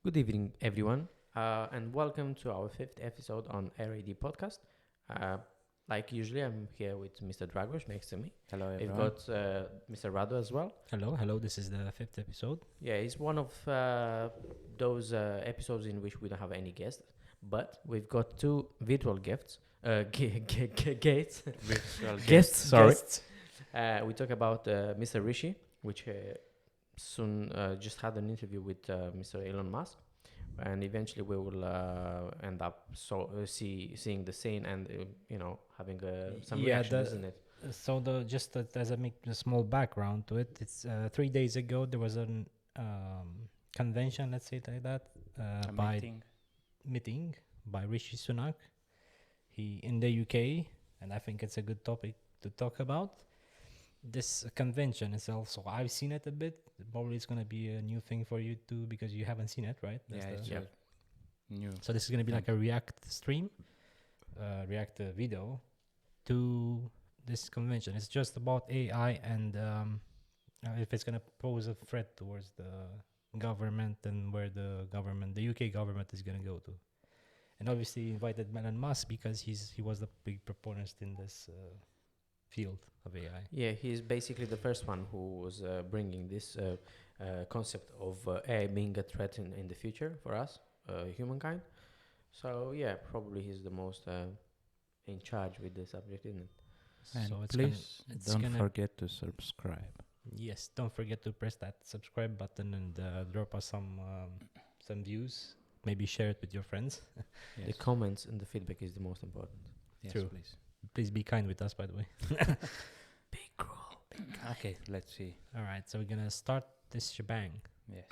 Good evening, everyone, and welcome to our fifth episode on RAD Podcast. Uh, like usually, I'm here with Mr. Dragos next to me. Hello, We've everyone. got Mr. Radu as well. Hello. This is the fifth episode. Yeah, it's one of those episodes in which we don't have any guests, but we've got two virtual guests. Guests. Virtual Guests. Sorry. Guests. We talk about Mr. Rishi, which soon just had an interview with Mr. Elon Musk, and eventually we will end up seeing the scene and having some reaction, isn't it? So as a small background to it, it's 3 days ago there was an convention, let's say it like that, meeting by Rishi Sunak. He in the UK, and I think it's a good topic to talk about. This convention is also, I've seen it a bit. Probably it's going to be a new thing for you too because you haven't seen it, right? It's new. So this is going to be like a React stream, React video to this convention. It's just about AI and if it's going to pose a threat towards the government and where the UK government is going to go to. And obviously invited Elon Musk because he was the big proponent in this field of AI. Yeah, he's basically the first one who was bringing this concept of AI being a threat in the future for us, humankind. So yeah, probably he's the most in charge with the subject, isn't it? And So please don't forget to subscribe. Yes, don't forget to press that subscribe button and drop us some views. Maybe share it with your friends. Yes. The comments and the feedback is the most important. Yes, True. please. Please be kind with us, by the way. Be cruel. Okay, let's see. All right, so we're going to start this shebang. Yes.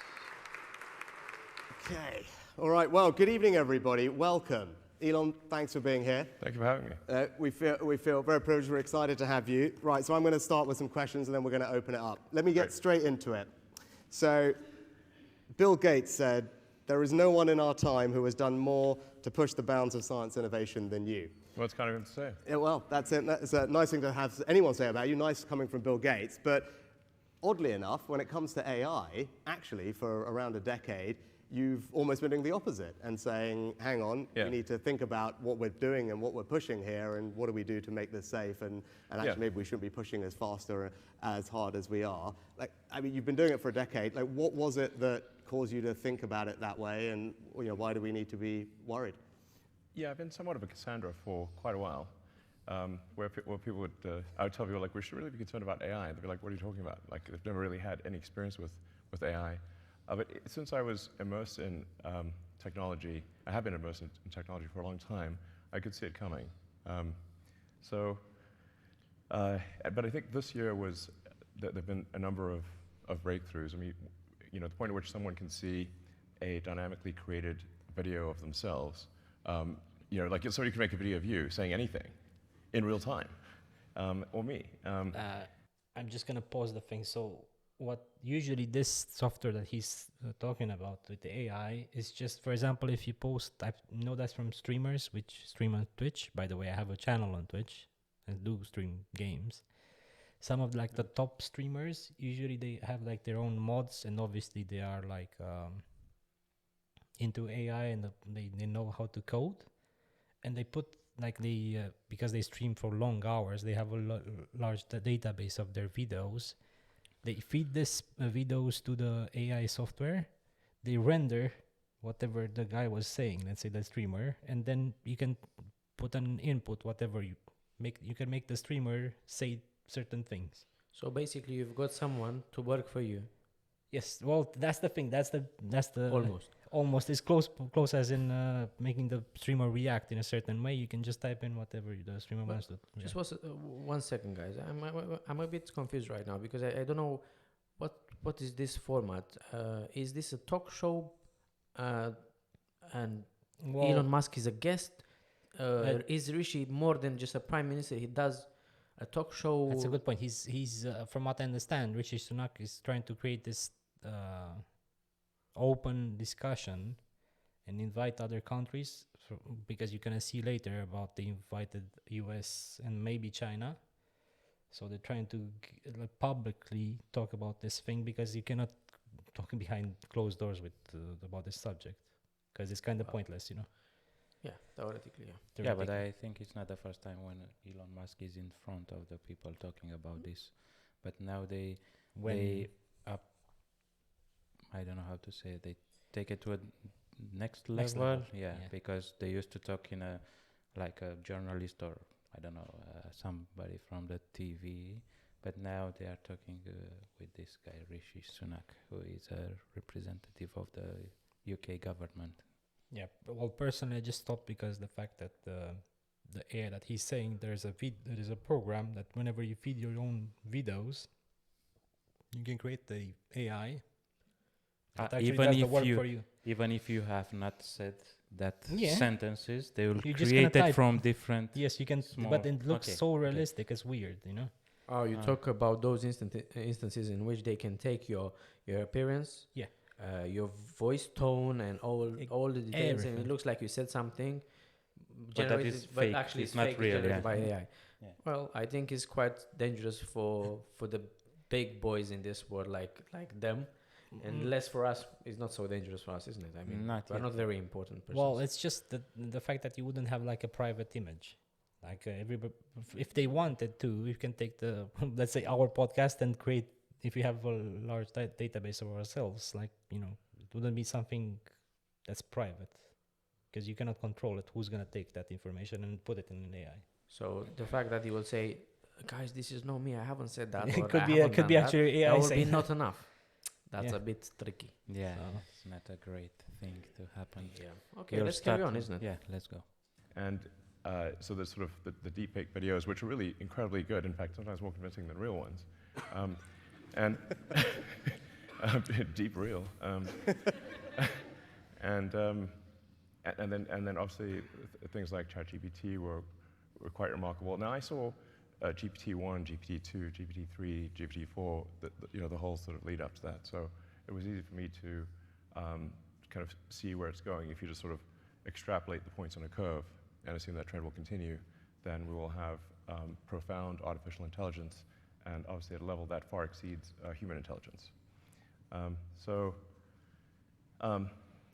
Okay. All right. Well, good evening, everybody. Welcome. Elon, thanks for being here. Thank you for having me. We feel very privileged. We're excited to have you. Right. So I'm going to start with some questions, and then we're going to open it up. Let me get straight into it. So, Bill Gates said, "There is no one in our time who has done more to push the bounds of science innovation than you." Well, it's kind of good to say. Yeah, well, that's it. That's a nice thing to have anyone say about you. Nice coming from Bill Gates. But oddly enough, when it comes to AI, actually, for around a decade, you've almost been doing the opposite and saying, hang on, we need to think about what we're doing and what we're pushing here and what do we do to make this safe and actually maybe we shouldn't be pushing as fast or as hard as we are. Like, I mean, you've been doing it for a decade. Like, what was it that caused you to think about it that way and why do we need to be worried? Yeah, I've been somewhat of a Cassandra for quite a while, where people would, I would tell people, like, we should really be concerned about AI. They'd be like, what are you talking about? Like, they've never really had any experience with AI. But since I was immersed in technology, I have been immersed in technology for a long time, I could see it coming. But I think this year was, there have been a number of breakthroughs. I mean, the point at which someone can see a dynamically created video of themselves, like somebody can make a video of you saying anything in real time, or me. I'm just going to pause the thing. So what usually this software that he's talking about with the AI is just, for example, if you post, I know that's from streamers which stream on Twitch. By the way, I have a channel on Twitch and do stream games. Some of like the top streamers, usually they have like their own mods and obviously they are like into AI and they know how to code. And they put like because they stream for long hours, they have a large database of their videos. They feed this videos to the AI software. They render whatever the guy was saying, let's say the streamer, and then you can put an input, whatever you make. You can make the streamer say certain things. So basically, you've got someone to work for you. Yes, well, that's the thing. That's the Almost. It's close as in making the streamer react in a certain way. You can just type in whatever the streamer wants to. Just 1 second, guys. I'm a bit confused right now because I don't know what is this format. Is this a talk show? And Elon Musk is a guest. Is Rishi more than just a prime minister? He does a talk show. That's a good point. He's from what I understand, Rishi Sunak is trying to create this open discussion and invite other countries because you're gonna see later about the invited US and maybe China. So they're trying to publicly talk about this thing because you cannot talking behind closed doors with about this subject, because it's kind of pointless, Yeah, theoretically, yeah. Yeah, but I think it's not the first time when Elon Musk is in front of the people talking about this. But now they I don't know how to say it, they take it to a next level. Yeah, because they used to talk in a journalist or I don't know, somebody from the TV. But now they are talking with this guy, Rishi Sunak, who is a representative of the UK government. Yeah, well, personally, I just stopped because the fact that the AI that he's saying, there is a program that whenever you feed your own videos, you can create the AI that actually does the work for you. Even if you have not said that Yeah. sentences, they will You're just create gonna it type. from different. Yes, you can, small- but it looks okay, so okay. realistic. It's weird, Oh, you talk about those instances in which they can take your appearance, Yeah. Your voice tone, and all the details, and everything. it looks like you said something. But that is but fake. actually It's it's not fake, real, generated yeah. by AI. Yeah. Well, I think it's quite dangerous for the big boys in this world, like them, and less for us. It's not so dangerous for us, isn't it? I mean, Not we're yet. not very important persons. Well, it's just the fact that you wouldn't have like a private image. Like everybody, if they wanted to, you can take let's say our podcast and create. If you have a large database of ourselves, it wouldn't be something that's private, because you cannot control it. Who's gonna take that information and put it in an AI? So the fact that he will say, "Guys, this is not me. I haven't said that." It or, could "I be haven't done that," actually AI that will be saying not enough. That's Yeah. a bit tricky. Yeah, So- it's not a great thing to happen. Yeah. Okay, You'll let's carry start on, to- isn't it? Yeah, let's go. And so there's sort of the deepfake videos, which are really incredibly good. In fact, sometimes more convincing than real ones. And deep real. And then obviously things like ChatGPT were quite remarkable. Now I saw GPT-1, GPT-2, GPT-3, GPT-4, the whole sort of lead up to that. So it was easy for me to kind of see where it's going. If you just sort of extrapolate the points on a curve and assume that trend will continue, then we will have profound artificial intelligence, and obviously at a level that far exceeds human intelligence.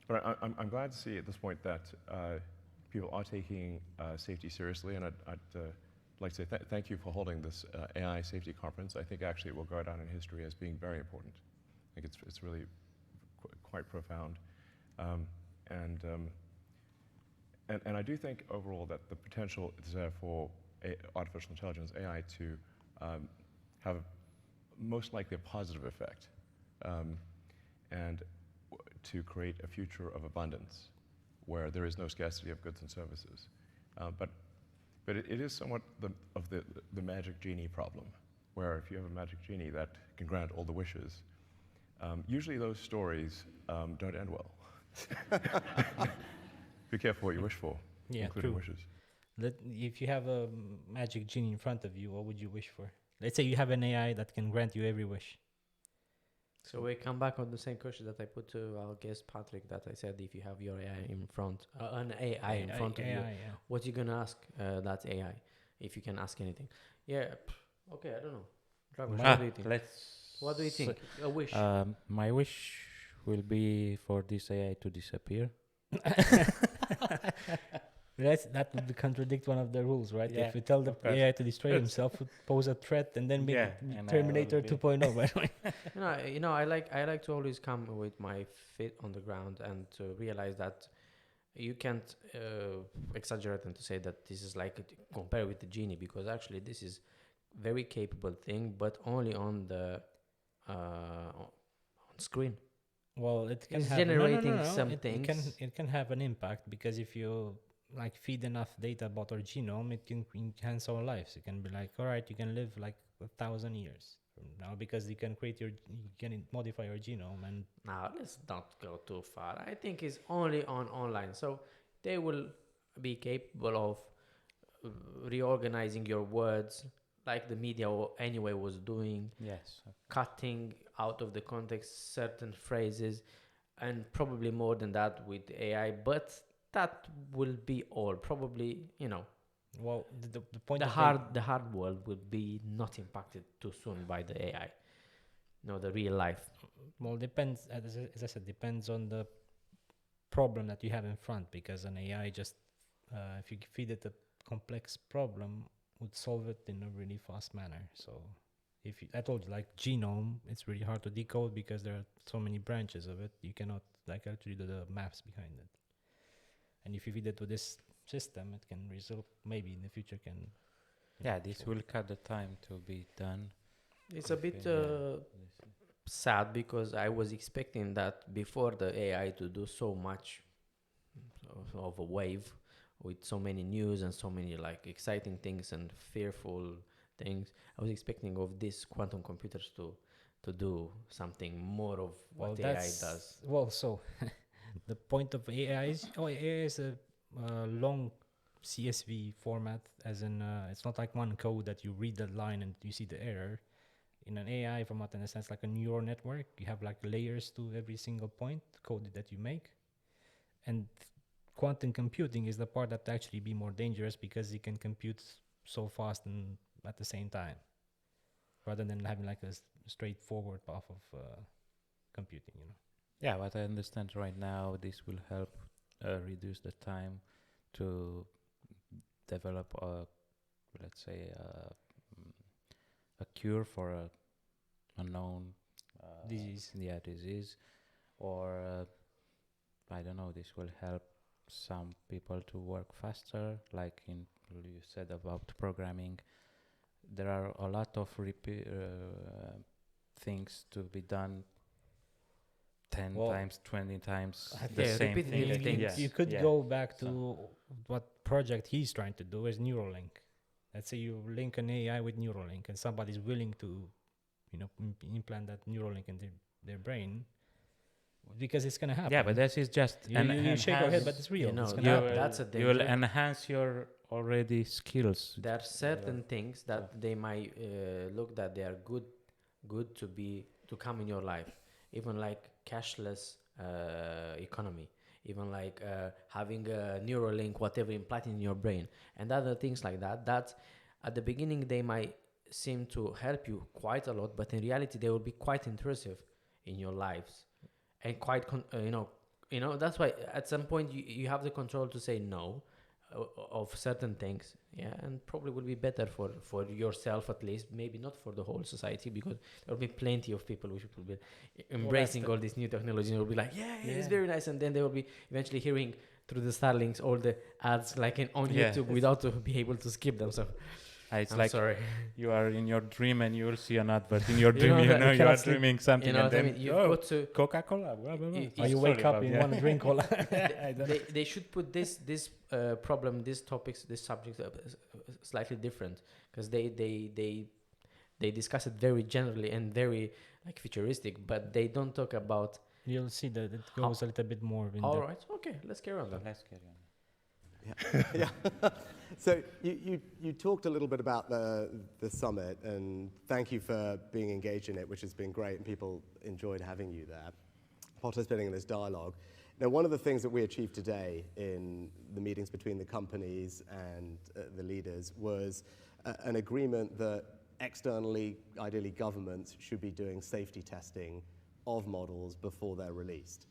But I'm glad to see at this point that people are taking safety seriously, and I'd like to say thank you for holding this AI safety conference. I think actually it will go down in history as being very important. I think it's really quite profound. And I do think overall that the potential is there for artificial intelligence, AI, to have most likely a positive effect, and to create a future of abundance where there is no scarcity of goods and services. But it is somewhat of the magic genie problem, where if you have a magic genie that can grant all the wishes, usually those stories don't end well. Be careful what you wish for, Yeah, including true. wishes. If you have a magic genie in front of you, what would you wish for? Let's say you have an AI that can grant you every wish. So we come back on the same question that I put to our guest Patrick, that I said if you have your AI in front, an AI in front of you, yeah. what you gonna ask that AI, if you can ask anything? Yeah, okay, I don't know. Dragos, what do you think? What do you think? A wish. My wish will be for this AI to disappear. That would contradict one of the rules, right? Yeah, If you tell the of course. AI to destroy himself, would pose a threat, and then make Yeah, and I Terminator will be- 2.0, by the way. I like to always come with my feet on the ground and to realize that you can't exaggerate and to say that this is like compare with the genie, because actually this is very capable thing, but only on the on screen. Well, it can It's have generating some It things. can have an impact, because if you feed enough data about our genome, it can enhance our lives. It can be like, all right, you can live like 1,000 years from now, because you can modify your genome. And Now let's not go too far. I think it's only on online, so they will be capable of reorganizing your words, like the media anyway was doing. Yes. Cutting out of the context certain phrases, and probably more than that with AI, but that will be all. Probably, well, the point the of hard world will be not impacted too soon by the AI. the real life. Well, depends. As I said, depends on the problem that you have in front. Because an AI just, if you feed it a complex problem, would solve it in a really fast manner. So, I told you, like genome, it's really hard to decode because there are so many branches of it. You cannot like actually do the maths behind it. And if you feed it to this system, it can result. Maybe in the future can. Yeah, this will cut the time to be done. It's a bit sad because I was expecting that before the AI to do so much of a wave with so many news and so many like exciting things and fearful things. I was expecting of these quantum computers to do something more of what AI does. Well, so the point of AI is a long CSV format, as in it's not like one code that you read the line and you see the error. In an AI format, in a sense, like a neural network, you have like layers to every single point code that you make. And quantum computing is the part that actually be more dangerous because you can compute so fast and at the same time, rather than having like a straightforward path of computing, Yeah, what I understand right now, this will help reduce the time to develop let's say, a cure for a unknown disease. Yeah, disease, or I don't know. This will help some people to work faster, like you said about programming. There are a lot of things to be done 10 times, 20 times the same thing. You could go back to what project he's trying to do is Neuralink. Let's say you link an AI with Neuralink and somebody's willing to, implant that Neuralink in their brain, because it's going to happen. Yeah, but this is just... You shake your head, but it's real. It's gonna happen. That's a danger. You will enhance your already skills. There are certain things that they might look that they are good to come in your life, even like cashless economy, even like having a Neuralink, whatever, implanted in your brain, and other things like that. That at the beginning they might seem to help you quite a lot, but in reality they will be quite intrusive in your lives, and quite that's why at some point you have the control to say no of certain things, and probably will be better for yourself at least, maybe not for the whole society, because there will be plenty of people which will be embracing all this new technology and will be like, it's very nice, and then they will be eventually hearing through the Starlinks all the ads like on YouTube without to be able to skip them. So I'm sorry. You are in your dream and you will see an advert in your dream. You are dreaming something, and then you've got to Coca-Cola. Blah, blah, blah. Or you wake up and want to drink cola. They should put this problem, these topics, this subject slightly different, because they discuss it very generally and very like futuristic, but they don't talk about. You'll see that it goes a little bit more in all depth. right, okay, let's carry on then. Let's carry on. Yeah. So you talked a little bit about the summit, and thank you for being engaged in it, which has been great, and people enjoyed having you there, participating in this dialogue. Now, one of the things that we achieved today in the meetings between the companies and the leaders was an agreement that externally, ideally governments, should be doing safety testing of models before they're released.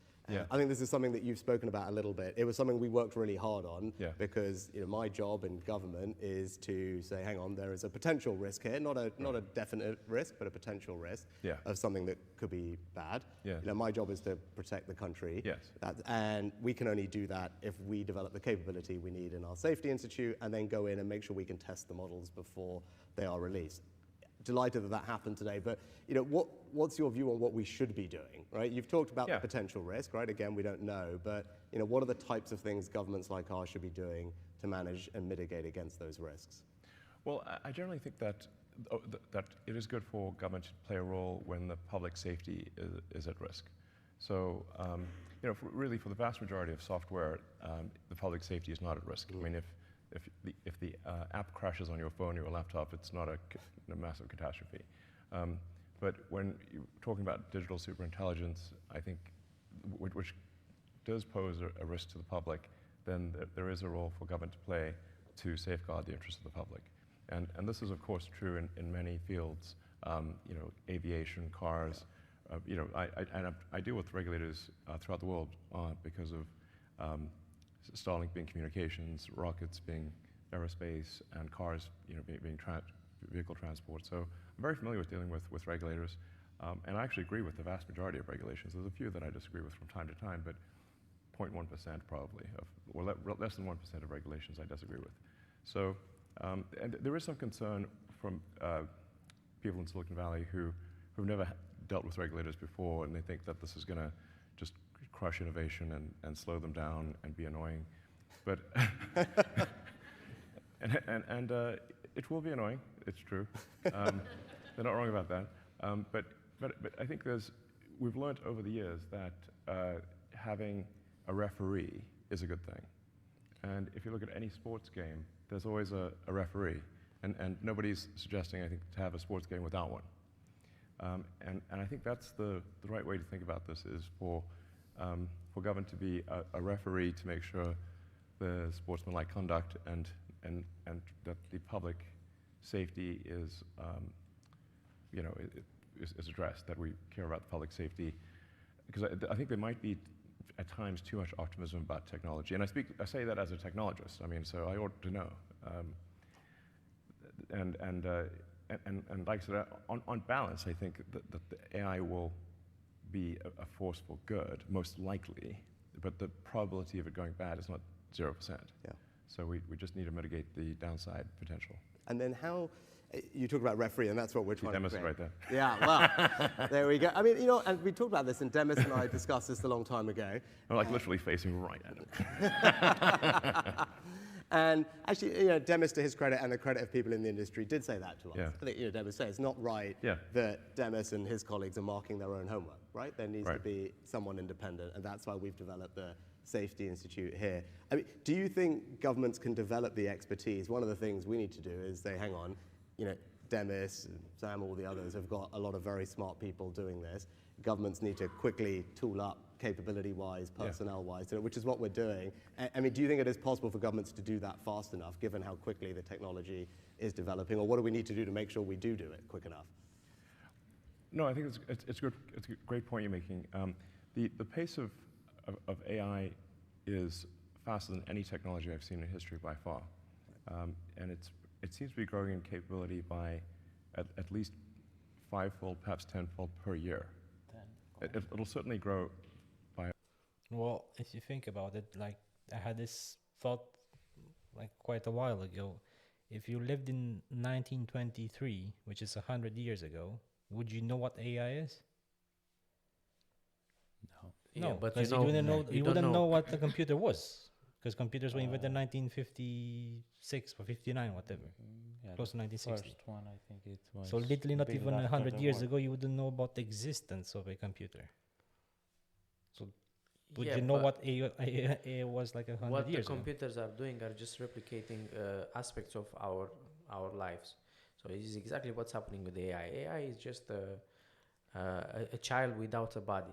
I think this is something that you've spoken about a little bit. It was something we worked really hard on because my job in government is to say, hang on, there is a potential risk here, not a definite risk, but a potential risk of something that could be bad. My job is to protect the country. And we can only do that if we develop the capability we need in our safety institute and then go in and make sure we can test the models before they are released. Delighted that happened today, but what's your view on what we should be doing, right? You've talked about the potential risk, right? Again, we don't know, but what are the types of things governments like ours should be doing to manage and mitigate against those risks? Well, I generally think that it is good for government to play a role when the public safety is at risk. So, really for the vast majority of software, the public safety is not at risk. I mean, if the app crashes on your phone or your laptop, it's not a massive catastrophe. But when you're talking about digital superintelligence, I think, which does pose a risk to the public, then there is a role for government to play to safeguard the interests of the public. And this is, of course, true in many fields aviation, cars. I deal with regulators throughout the world because of Starlink being communications, rockets being aerospace, and cars, being vehicle transport. So I'm very familiar with dealing with regulators, and I actually agree with the vast majority of regulations. There's a few that I disagree with from time to time, but 0.1% probably, or less than 1% of regulations I disagree with. So, and there is some concern from people in Silicon Valley who've never dealt with regulators before, and they think that this is going to just crush innovation and slow them down and be annoying. But and it will be annoying. It's true. They're not wrong about that. But I think we've learned over the years that having a referee is a good thing. And if you look at any sports game, there's always a referee. And nobody's suggesting, I think, to have a sports game without one. And I think that's the right way to think about this, is for government to be a referee to make sure the sportsmanlike conduct and that the public safety is addressed, that we care about the public safety. Because I think there might be at times too much optimism about technology. And I say that as a technologist. I mean, so I ought to know. And like I said, on balance, I think that the AI will be a force for good, most likely, but the probability of it going bad is not 0%. Yeah. So we just need to mitigate the downside potential. And then how, you talk about referee, and that's what we're trying to Demis create. right there. Yeah, well, there we go. I mean, and we talked about this, and Demis and I discussed this a long time ago. I'm like literally facing right at him. And actually, Demis, to his credit and the credit of people in the industry, did say that to us. Yeah. I think, Demis said it's not right that Demis and his colleagues are marking their own homework, right? There needs to be someone independent, and that's why we've developed the Safety Institute here. I mean, do you think governments can develop the expertise? One of the things we need to do is say, hang on, Demis, Sam, all the others have got a lot of very smart people doing this. Governments need to quickly tool up capability-wise, personnel-wise, which is what we're doing. I mean, do you think it is possible for governments to do that fast enough, given how quickly the technology is developing, or what do we need to do to make sure we do it quick enough? No, I think it's good. It's a great point you're making. The pace of AI is faster than any technology I've seen in history by far, and it seems to be growing in capability by at least 5-fold, perhaps 10-fold per year. It'll certainly grow by. Well, if you think about it, like I had this thought like quite a while ago. If you lived in 1923, which is 100 years ago, would you know what AI is? Yeah, No, but because you wouldn't know what the computer was, because computers were invented in 1956 or 59, whatever, close to 1960. First one, I think it was. So literally not built even after 100 the years war. ago, you wouldn't know about the existence of a computer. So would Yeah, you know but what AI was like 100 what the years ago? computers are doing are just replicating aspects of our lives. So it is exactly what's happening with AI. AI is just a child without a body.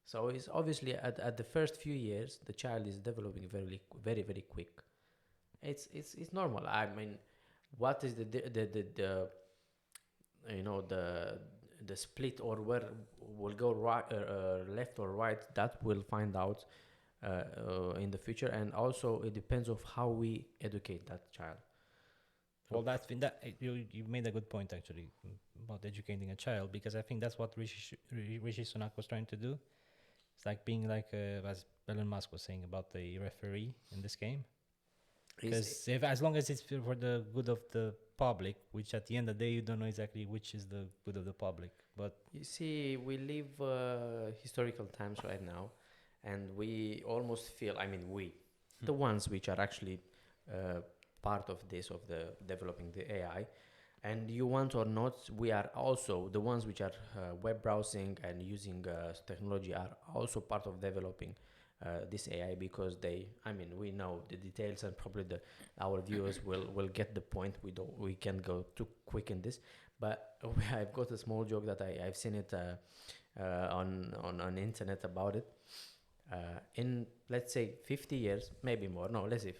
So it's obviously at the first few years, the child is developing very, very, very quick. It's normal. I mean, what is the split, or where will go right, left or right? That we'll find out in the future, and also it depends of how we educate that child. Well, you made a good point actually about educating a child, because I think that's what Rishi Sunak was trying to do. It's like being like, as Elon Musk was saying about the referee in this game. Because as long as it's for the good of the public, which at the end of the day, you don't know exactly which is the good of the public. But you see, we live historical times right now, and we almost feel, the ones which are actually part of this, of the developing the AI, and you want or not, we are also the ones which are web browsing and using technology are also part of developing this AI, because we know the details, and probably our viewers will get the point. We can't go too quick in this, but I've got a small joke that I've seen it on internet about it. In, let's say, 50 years, maybe more, no, let's say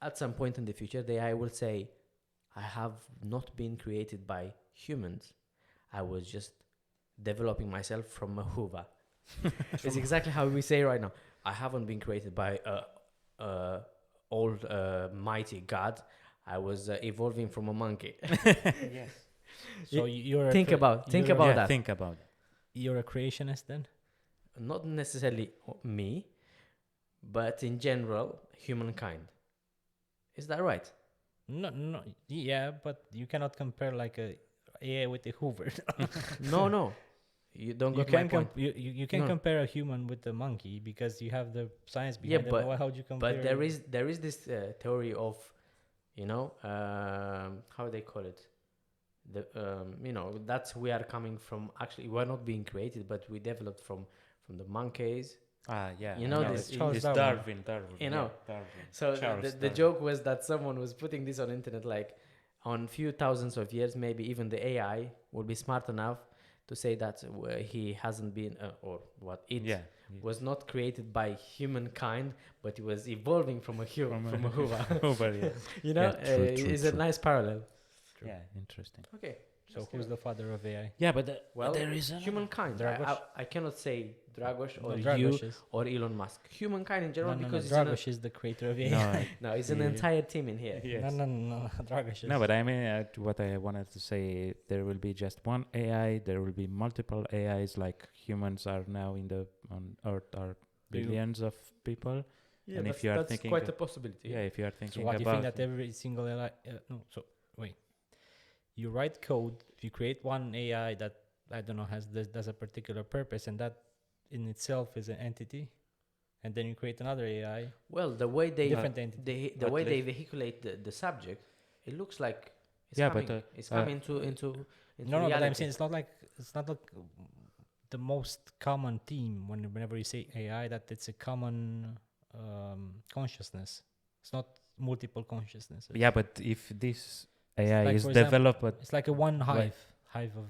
at some point in the future, the AI will say, I have not been created by humans. I was just developing myself from a hoover. It's exactly how we say right now. I haven't been created by a old mighty god. I was evolving from a monkey. Yes. So you're Think about Yeah, that. think about it. You're a creationist then? Not necessarily me, but in general, humankind. Is that right? No, yeah, but you cannot compare like a AI with a Hoover. No. You don't you get my can point. you can No. compare a human with a monkey because you have the science Yeah, behind it. but- Why, how would you compare? But there is this theory of, how they call it, that's we are coming from. Actually, we're not being created, but we developed from the monkeys. Yeah. You know I this- Charles it's Darwin. Darwin. You know. Yeah, Darwin. So Charles the Darwin. joke was that someone was putting this on internet, like on few thousands of years, maybe even the AI will be smart enough to say that he hasn't been, or what it Yeah. was not created by humankind, but it was evolving from a from a hoover. Hoover, yeah. Yeah, it's a nice parallel. True. Yeah, interesting. Okay. So who's the father of AI? Yeah, but Well, there is humankind. Dragos? I cannot say Dragos or No, you Dragos is. or Elon Musk. Humankind in No, general, no, because Dragos is the creator of AI. No, it's an Yeah. entire team in here. Yes. No, Dragos is. No, but I mean, what I wanted to say, there will be just one AI. There will be multiple AIs. Like humans are now on Earth are billions of people. Yeah, And if that's, you are that's thinking quite that- a possibility. Yeah, if you are So thinking what do you about think that every single AI? No, so wait. You write code. You create one AI that I don't know does a particular purpose, and that in itself is an entity, and then you create another AI, Well, the way they different entity. the But way they let- vehiculate the subject, it looks like it's Yeah, coming. but, It's uh, coming into No, reality. but I'm saying it's not like the most common theme whenever you say AI that it's a common consciousness. It's not multiple consciousnesses. yeah, but if this AI like, is for example, developed, but It's like a one hive of.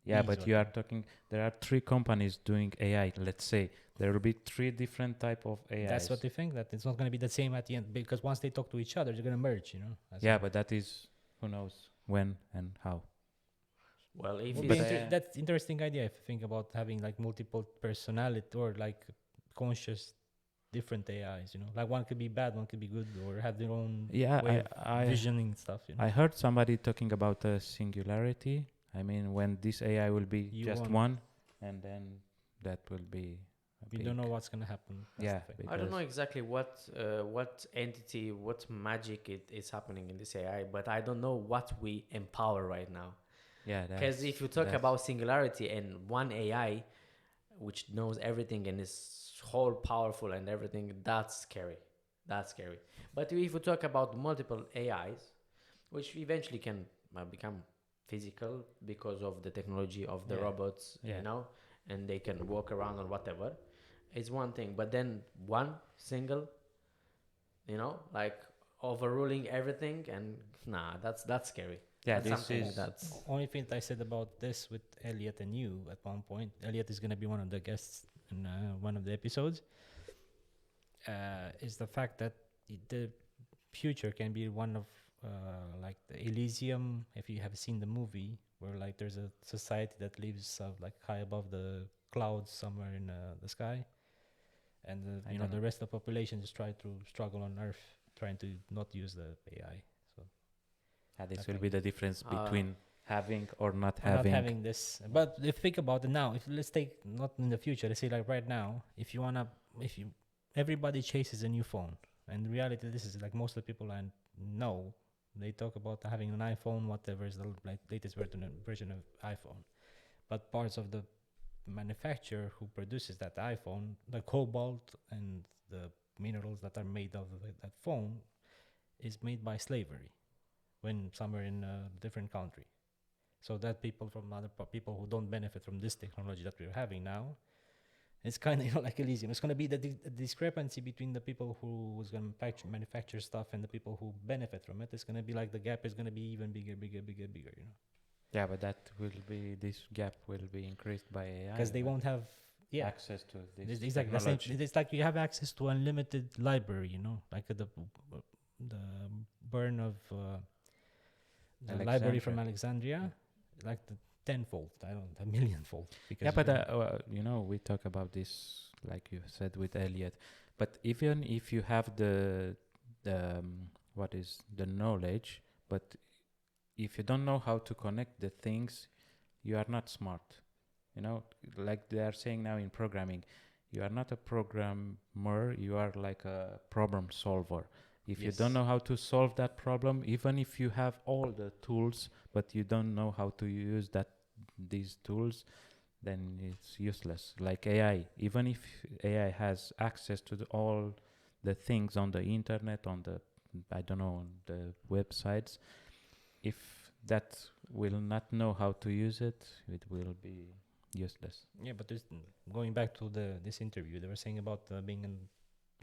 yeah, bees but or you are something. talking. There are 3 companies doing AI. Let's say there will be 3 different type of AIs. That's what they think, that it's not going to be the same at the end, because once they talk to each other, they're going to merge. That's Yeah, all. but that is who knows when and how. Well, if Would it's, be that's interesting idea if you think about having like multiple personality or like conscious different AIs. Like one could be bad, one could be good, or have their own Yeah, way of I visioning stuff. I heard somebody talking about a singularity. I mean, when this AI will be You just want- one, and then that will be. We don't know what's going to happen. That's Yeah, the thing. I don't know because- exactly what entity, what magic is happening in this AI, but I don't know what we empower right now. Yeah, Because if you talk that's- about singularity and one AI, which knows everything and is whole powerful and everything, that's scary. That's scary. But if we talk about multiple AIs, which eventually can become physical because of the technology of the Yeah. robots, Yeah. and they can walk around or whatever, it's one thing. But then one single, like overruling everything, and that's scary. yeah, That's this something is that's Only thing I said about this with Elliot and you at one point. Elliot is going to be one of the guests in one of the episodes. Is the fact that the future can be one of like the Elysium. If you have seen the movie, where like there's a society that lives like high above the clouds somewhere in the sky, and I the don't know. rest of the population just try to struggle on Earth, trying to not use the AI. this I will be the difference Uh, between having or not Not having. having this, but if think about it now, if let's take not in the future, let's say like right now, if everybody chases a new phone, and in reality this is like most of the people I know, they talk about having an iPhone, whatever is the latest version of iPhone, but parts of the manufacturer who produces that iPhone, the cobalt and the minerals that are made of that phone, is made by slavery, when somewhere in a different country. So that people from other people who don't benefit from this technology that we're having now, it's kind of like Elysium. It's going to be the discrepancy between the people who is going to manufacture stuff and the people who benefit from it. It's going to be like the gap is going to be even bigger. Yeah, but this gap will be increased by AI. Because they won't have access to this exactly. technology. It's like you have access to unlimited library. Like the burn of a library from Alexandria, like the tenfold, a millionfold. Yeah, but we talk about this, like you said with Elliot. But even if you have the what is the knowledge, but if you don't know how to connect the things, you are not smart. Like they are saying now in programming, you are not a programmer, you are like a problem solver. If you don't know how to solve that problem, even if you have all the tools, but you don't know how to use these tools, then it's useless. Like AI, even if AI has access to all the things on the internet, on the websites, if that will not know how to use it, it will be useless. Yeah, but going back to this interview, they were saying about being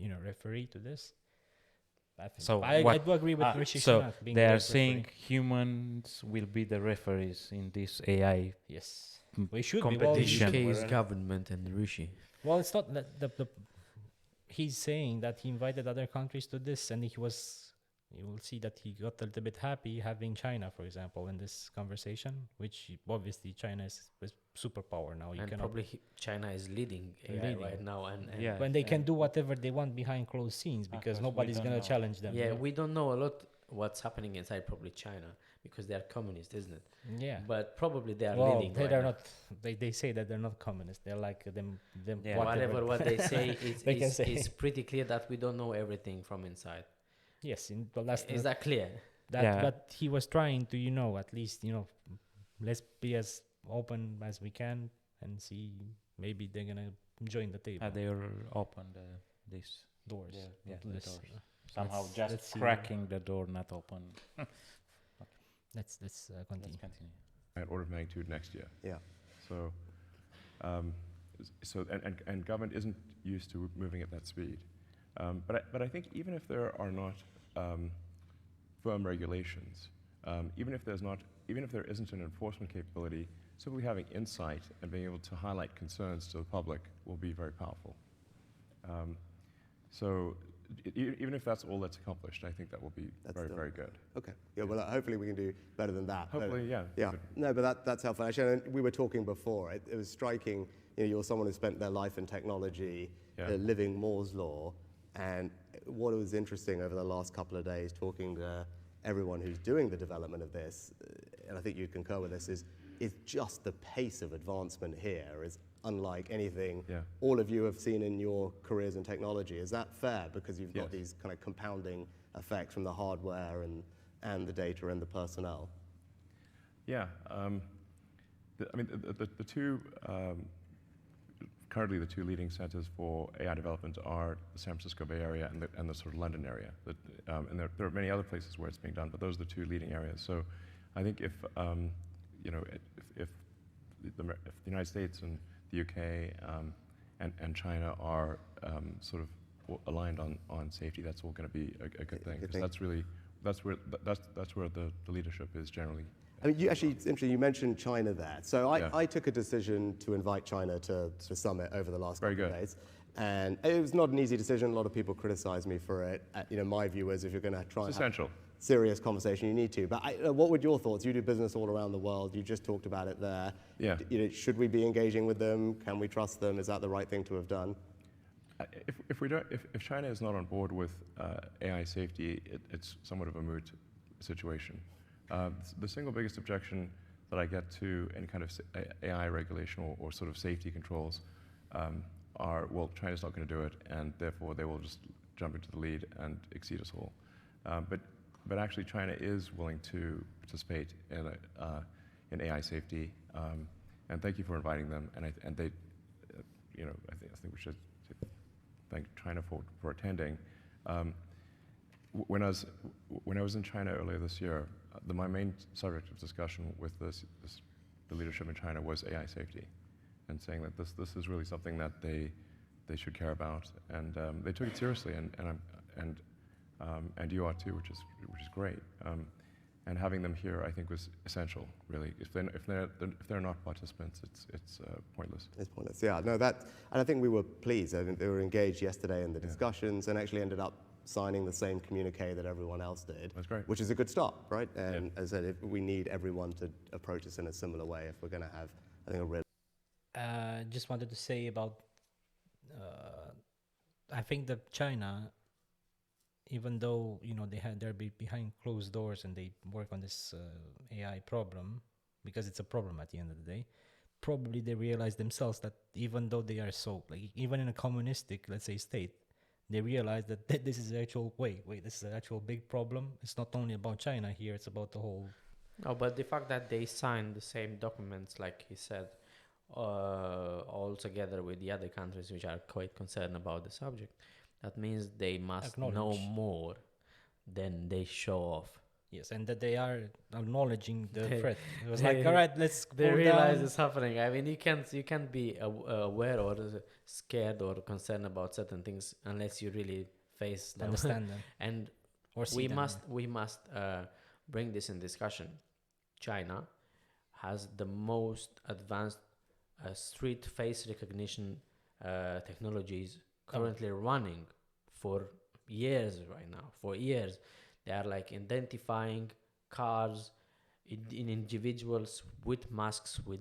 a referee to this. I do agree with Rishi Sunak being they the are saying humans will be the referees in this AI. Yes, we should competition. The UK's government and Rishi. Well, it's not that he's saying that he invited other countries to this, and you will see that he got a little bit happy having China, for example, in this conversation, which obviously China is superpower now. China is leading AI right now, and when they can do whatever they want behind closed scenes, because nobody's going to challenge them. Yeah, we don't know a lot what's happening inside probably China, because they are communist, isn't it? Yeah, but probably they are leading. They're not. They say that they're not communist. They're like them. Yeah, whatever what they say, it's pretty clear that we don't know everything from inside. Yes, in the last. Is that clear? But he was trying to, at least, let's be as open as we can and see. Maybe they're gonna join the table. They will open these doors. Yeah, the doors. Somehow let's cracking the door, not open. Let's continue. Let's continue. At order of magnitude next year. Yeah. So, and government isn't used to moving at that speed. But I think even if there are not firm regulations, even if there isn't an enforcement capability, simply having insight and being able to highlight concerns to the public will be very powerful. So even if that's all that's accomplished, I think that will be very good. Okay. Yeah. Well, hopefully we can do better than that. Hopefully, yeah. Yeah. No, but that's helpful. Actually, and we were talking before. It was striking. You're someone who spent their life in technology, living Moore's law. And what was interesting over the last couple of days, talking to everyone who's doing the development of this, and I think you'd concur with this, is just the pace of advancement here is unlike anything all of you have seen in your careers in technology. Is that fair? Because you've got these kind of compounding effects from the hardware and the data and the personnel. Yeah. The two... Currently, the two leading centers for AI development are the San Francisco Bay Area and the sort of London area. And there are many other places where it's being done, but those are the two leading areas. So, I think if the United States and the UK and China are sort of aligned on safety, that's all going to be a good thing. Because that's where the leadership is generally. I mean, it's interesting, you mentioned China there. So I took a decision to invite China to the summit over the last couple of days. And it was not an easy decision. A lot of people criticized me for it. My view is if you're going to try and have serious conversation, you need to. But what were your thoughts? You do business all around the world. You just talked about it there. Yeah. Should we be engaging with them? Can we trust them? Is that the right thing to have done? If China is not on board with AI safety, it's somewhat of a moot situation. The single biggest objection that I get to any kind of AI regulation or sort of safety controls are, well, China's not going to do it, and therefore they will just jump into the lead and exceed us all. But actually, China is willing to participate in AI safety, and thank you for inviting them. And they, I think we should thank China for attending. When I was in China earlier this year, my main subject of discussion with the leadership in China was AI safety, and saying that this is really something that they should care about, and they took it seriously, and you are too, which is great. And having them here, I think, was essential. Really, if they're not participants, it's pointless. It's pointless. Yeah. No, and I think we were pleased. I think they were engaged yesterday in the discussions, and actually ended up signing the same communique that everyone else did. That's great. Which is a good start, right? And as I said, we need everyone to approach this in a similar way if we're going to have, I think, a real. Just wanted to say about, I think that China, even though they're behind closed doors and they work on this AI problem, because it's a problem at the end of the day, probably they realize themselves that even though they are so, like, even in a communistic, let's say, state, they realize that this is the actual this is an actual big problem. It's not only about China here, it's about the whole. No, but the fact that they signed the same documents, like he said, all together with the other countries which are quite concerned about the subject, that means they must know more than they show off. Yes, and that they are acknowledging the threat. It was like, all right, let's They go realize down. it's happening. I mean, you can't be aware or scared or concerned about certain things unless you really face them. Understand them. And or see we must bring this in discussion. China has the most advanced street face recognition technologies currently running for years right now. For years. They are like identifying cars in individuals with masks, with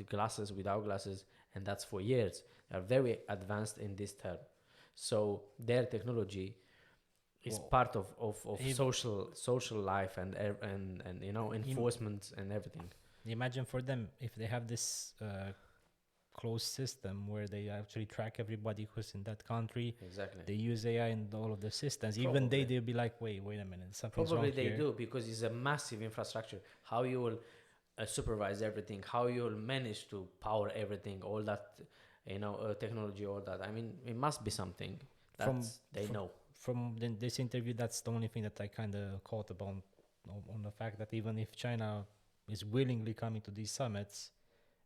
glasses, without glasses, and that's for years. They are very advanced in this term. So their technology is part of social life and enforcement and everything. Imagine for them if they have this closed system where they actually track everybody who's in that country. Exactly. They use AI in all of the systems. Probably. Even they'll be like, wait a minute, something's Probably wrong they here. do, because it's a massive infrastructure. How you will supervise everything, how you will manage to power everything, all that, technology, all that. I mean, it must be something that they know. From this interview, that's the only thing that I kind of caught about on the fact that even if China is willingly coming to these summits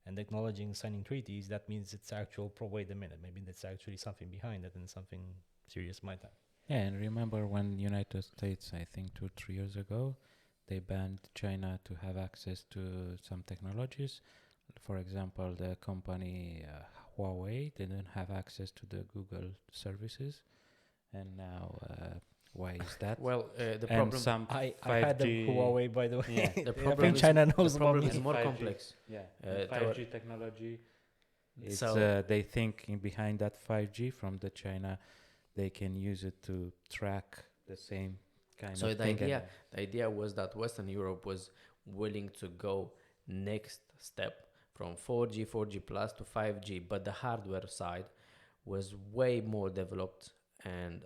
and acknowledging signing treaties, that means it's actual wait a minute, maybe there's actually something behind it and something serious might happen. Yeah, and remember when United States, I think 2-3 years ago, they banned China to have access to some technologies. For example, the company Huawei didn't have access to the Google services, and now why is that? Well, the and problem. some I 5G had the Huawei, by the way. Yeah. The I problem think is, China knows the about problem me. is more 5G. complex. Yeah, Uh, 5G technology. It's, So- they think behind that 5G from the China, they can use it to track the same kind So of the thing. idea was that Western Europe was willing to go next step from 4G, 4G plus to 5G, but the hardware side was way more developed and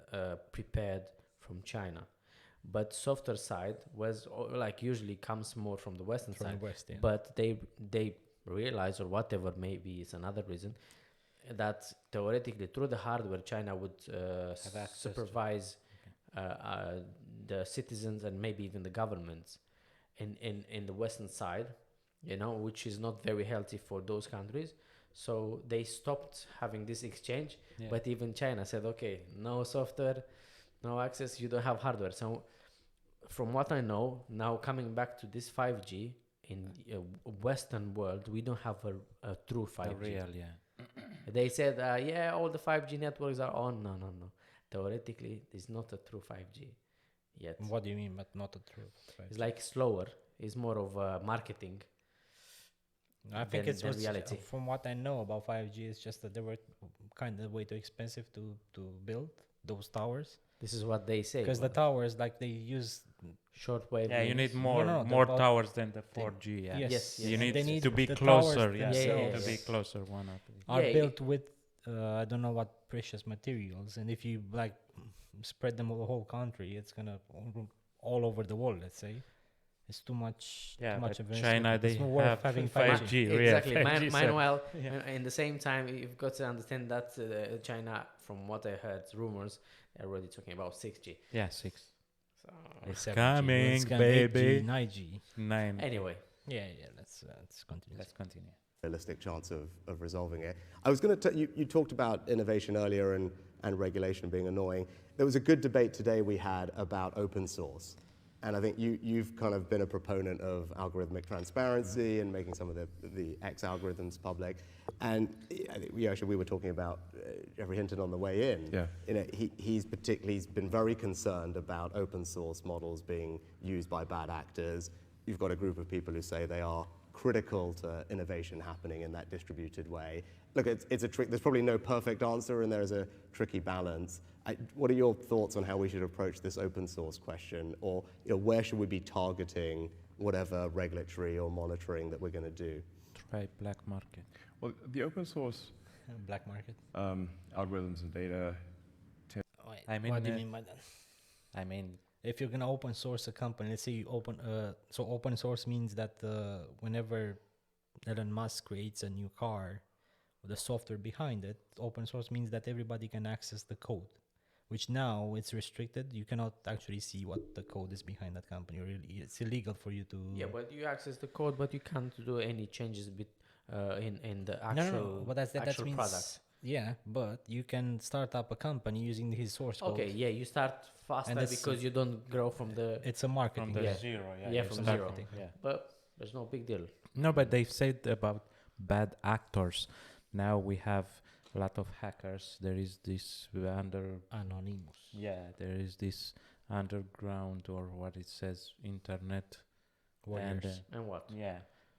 prepared from China. But software side was like usually comes more from the Western From side. the West, yeah. But they realized, or whatever, maybe it's another reason, that theoretically through the hardware China would access to- supervise the citizens and maybe even the governments in the Western side, which is not very healthy for those countries. So they stopped having this exchange. Yeah. But even China said, okay, no software, no access, you don't have hardware. So from what I know, now coming back to this 5G, in Western world, we don't have a true 5G. The real, yeah. They said, all the 5G networks are on. No. Theoretically, it's not a true 5G yet. What do you mean, but not a true? It's like slower. It's more of marketing. I think it's than reality. From what I know about 5G, it's just that they were kind of way too expensive to build those towers. This is what they say. Because the towers, like they use shortwave. Yeah, you links. need more about towers than the 4G. Yeah. Yes. You and they need to be the closer. towers Yeah, themselves to be yes. closer one up. are Yeah, built with I don't know what precious materials, and if you like spread them over the whole country, it's gonna all over the world. Let's say it's too much. Yeah, too much but investment. China, they it's not worth have having 5G. real Exactly. 5G, so- Meanwhile, Yeah. in the same time, you've got to understand that China, from what I heard, rumors, they're already talking about 6G. Yeah, 6. So It's 7G, coming, it's gonna baby. 8G, 9G. 9. anyway, Yeah. Let's continue. Let's continue. Realistic chance of resolving it. I was going to you talked about innovation earlier and regulation being annoying. There was a good debate today we had about open source. And I think you've kind of been a proponent of algorithmic transparency and making some of the X algorithms public. And I think we were talking about Jeffrey Hinton on the way in. Yeah. You know, he's been very concerned about open source models being used by bad actors. You've got a group of people who say they are critical to innovation happening in that distributed way. Look, it's a trick. There's probably no perfect answer, and there is a tricky balance. What are your thoughts on how we should approach this open source question, or where should we be targeting whatever regulatory or monitoring that we're going to do? Try black market. Well, the open source Black market. algorithms and data. I mean, what do you mean by that? I mean, If you're gonna open source a company, let's say you open, so open source means that whenever Elon Musk creates a new car, with the software behind it, open source means that everybody can access the code, which now it's restricted. You cannot actually see what the code is behind that company. Really, it's illegal for you to. Yeah, but you access the code, but you can't do any changes in the actual No, but that actual means product. Yeah, but you can start up a company using his source code. Okay, yeah, you start faster because you don't grow from the It's a marketing. from the Yeah. zero. Yeah, you from start zero. from- Yeah. but there's no big deal. No, but they've said about bad actors. Now we have a lot of hackers. There is this Anonymous. there is this underground, or what it says, internet. Warriors. And what?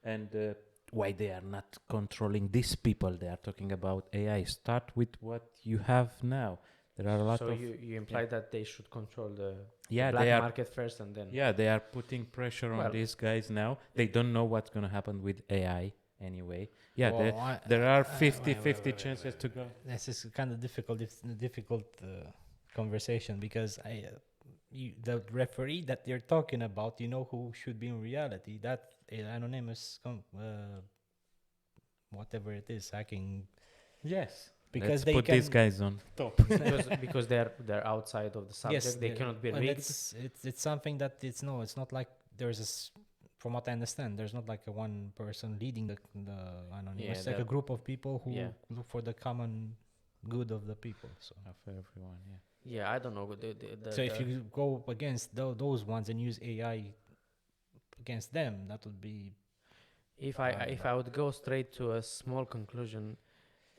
And why they are not controlling these people? They are talking about AI. Start with what you have now. There are a lot So of you imply that they should control the yeah, black they are market first and then they are putting pressure on Well- these guys now. They don't know what's going to happen with AI anyway. Yeah, Well, there are wait, 50-50 wait, chances to go. This is kind of difficult. It's a difficult conversation because the referee that you're talking about, you know who should be in reality. That anonymous, whatever it is, hacking. Yes. Because Let's they put can. these guys on top. because they're outside of the subject, Yes, they cannot be and rigged. it's something that it's not like there's from what I understand, there's not like a one person leading the anonymous. Yeah, It's like a that- group of people who Yeah. look for the common good of the people. So. For everyone, yeah. Yeah, I don't know. So if you go against those ones and use AI against them, that would be if I would go straight to a small conclusion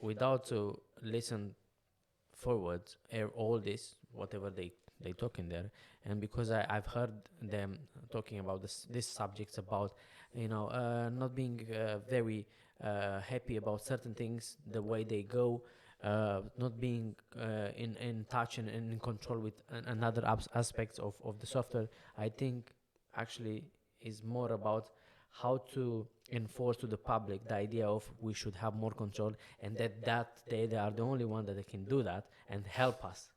without to listen forward all this whatever they talk in there, and because I've heard them talking about these subjects about not being very happy about certain things, the way they go, not being in touch and in control with another aspects of the software. I think actually is more about how to enforce to the public the idea of we should have more control, and that they are the only one that can do that and help us.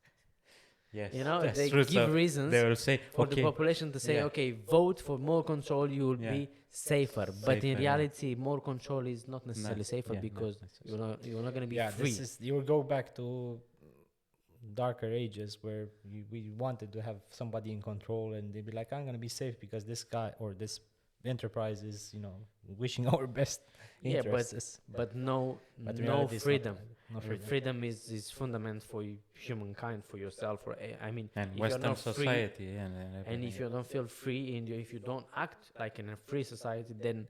Yes. They That's true. give So reasons they will say, for okay, the population to say, Yeah. okay, vote for more control, you will Yeah. be safer. But in Safer, yeah. reality, more control is not necessarily safer because you're not going to be free. you will go back to darker ages where we wanted to have somebody in control, and they'd be like, I'm going to be safe because this guy or this enterprise is wishing our best Yeah, interests. but no But no reality is not freedom. no freedom. Freedom is fundamental for humankind, for yourself. I mean, and if you're Western not free, society and and everything. if you don't feel free and if you don't act like in a free society, then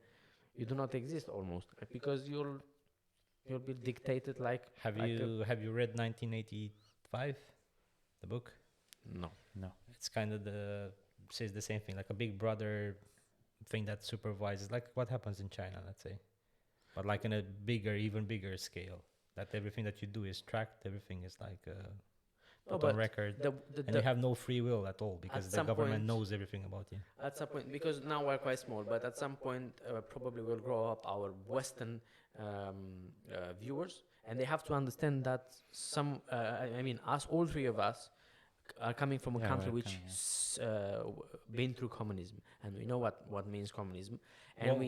you do not exist almost, because you'll be dictated like. Have you read 1985, the book? No. It's kind of says the same thing, like a big brother thing that supervises, like what happens in China, let's say, but like in a even bigger scale. That everything that you do is tracked. Everything is like put on record, and you have no free will at all because the some government point- knows everything about you. At some point, because now we're quite small, but at some point probably we'll grow up our Western viewers, and they have to understand that us, all three of us, are coming from a Yeah, country we're which been through communism, and we know what means communism, and Well-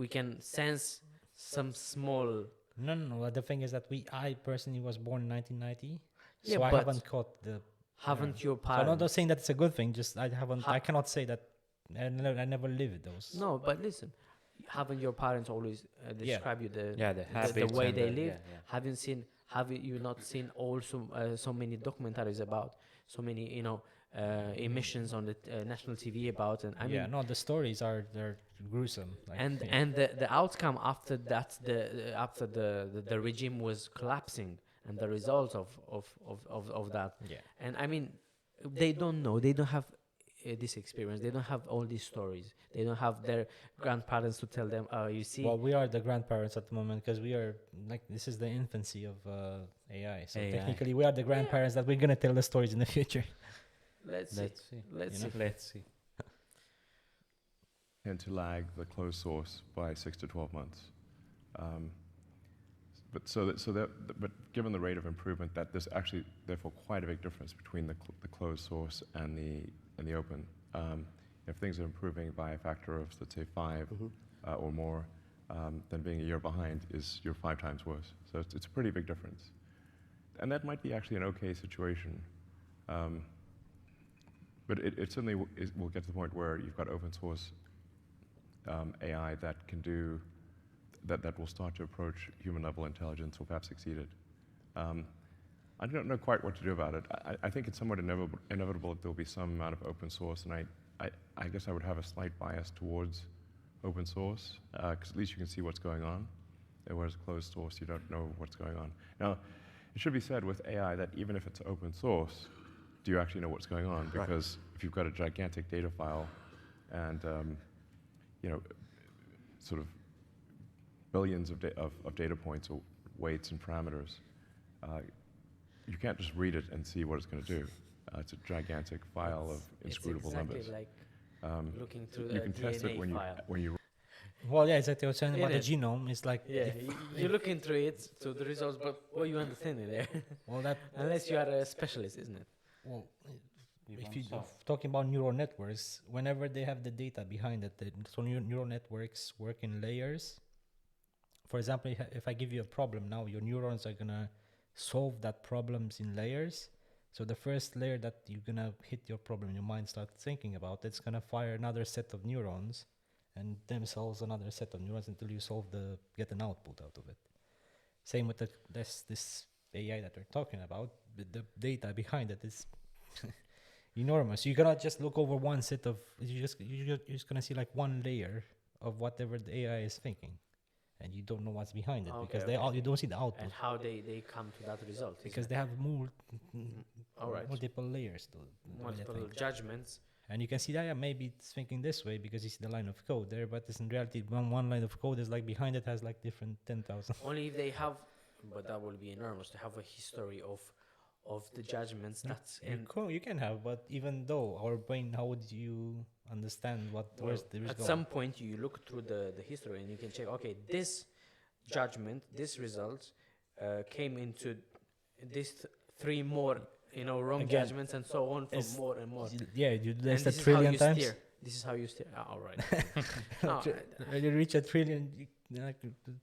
we can sense some small. No. The thing is that I personally was born in 1990, Yeah, so I but haven't caught the. Haven't your So I'm parents? not saying that it's a good thing. Just I haven't. I cannot say that. I never lived those. No, but listen, haven't your parents always describe you the habits way and they live? yeah. Have you not seen also so many documentaries about so many emissions on the national TV about, and I mean, the stories they're gruesome. Like, and the outcome after that, after the regime was collapsing, and the results of that. Yeah. And I mean, they don't know. They don't have this experience. They don't have all these stories. They don't have their grandparents to tell them, "Oh, you see." Well, we are the grandparents at the moment because we are like this is the infancy of AI. So AI. technically, we are the grandparents that we're gonna tell the stories in the future. Let's Let's see. see. Let's You see. Let's see. And to lag the closed source by 6 to 12 months. But given the rate of improvement, that there's actually therefore quite a big difference between the closed source and the open. If things are improving by a factor of, let's say, 5 or more, then being a year behind you're 5 times worse. So it's a pretty big difference. And that might be actually an okay situation. But it certainly will get to the point where you've got open source AI that can do, that will start to approach human level intelligence or perhaps exceed it. I don't know quite what to do about it. I think it's somewhat inevitable that there'll be some amount of open source, and I guess I would have a slight bias towards open source, because at least you can see what's going on, whereas closed source, you don't know what's going on. Now, it should be said with AI that even if it's open source, do you actually know what's going on? Because if you've got a gigantic data file and sort of billions of data points or weights and parameters, you can't just read it and see what it's going to do. It's a gigantic file of inscrutable numbers. It's exactly like looking through You the can test DNA it file. when you. Well, yeah, exactly. I was saying It about the is. genome. It's like Yeah, you're looking through it to the results, but what you understanding there? well, that Unless you are a specialist, isn't it? well, if you talking about neural networks, whenever they have the data behind it, so neural networks work in layers. For example, if I give you a problem now, your neurons are gonna solve that problems in layers. So the first layer that you're gonna hit your problem, your mind starts thinking about, it's gonna fire another set of neurons, and themselves another set of neurons until you get an output out of it. Same with this AI that we're talking about. The data behind it is enormous. You cannot just look over one set of. You're just gonna see like one layer of whatever the AI is thinking, and you don't know what's behind it because you don't see the output. And how they come to that result. Because they have All right. multiple layers to multiple think. judgments. And you can see that maybe it's thinking this way because you see the line of code there, but it's in reality one line of code is like behind it has like different 10,000. Only if they have, but that will be enormous to have a history of the judgments. That's in. You can have, but even though our brain, how would you understand where's the result? At some point, you look through the history and you can check. Okay, this judgment, this result, came into this 3 more, wrong Again, judgments and so on for more and more. Yeah, you do And this a this is how trillion you times. steer. This is how you steer. All right. No, You reach a trillion,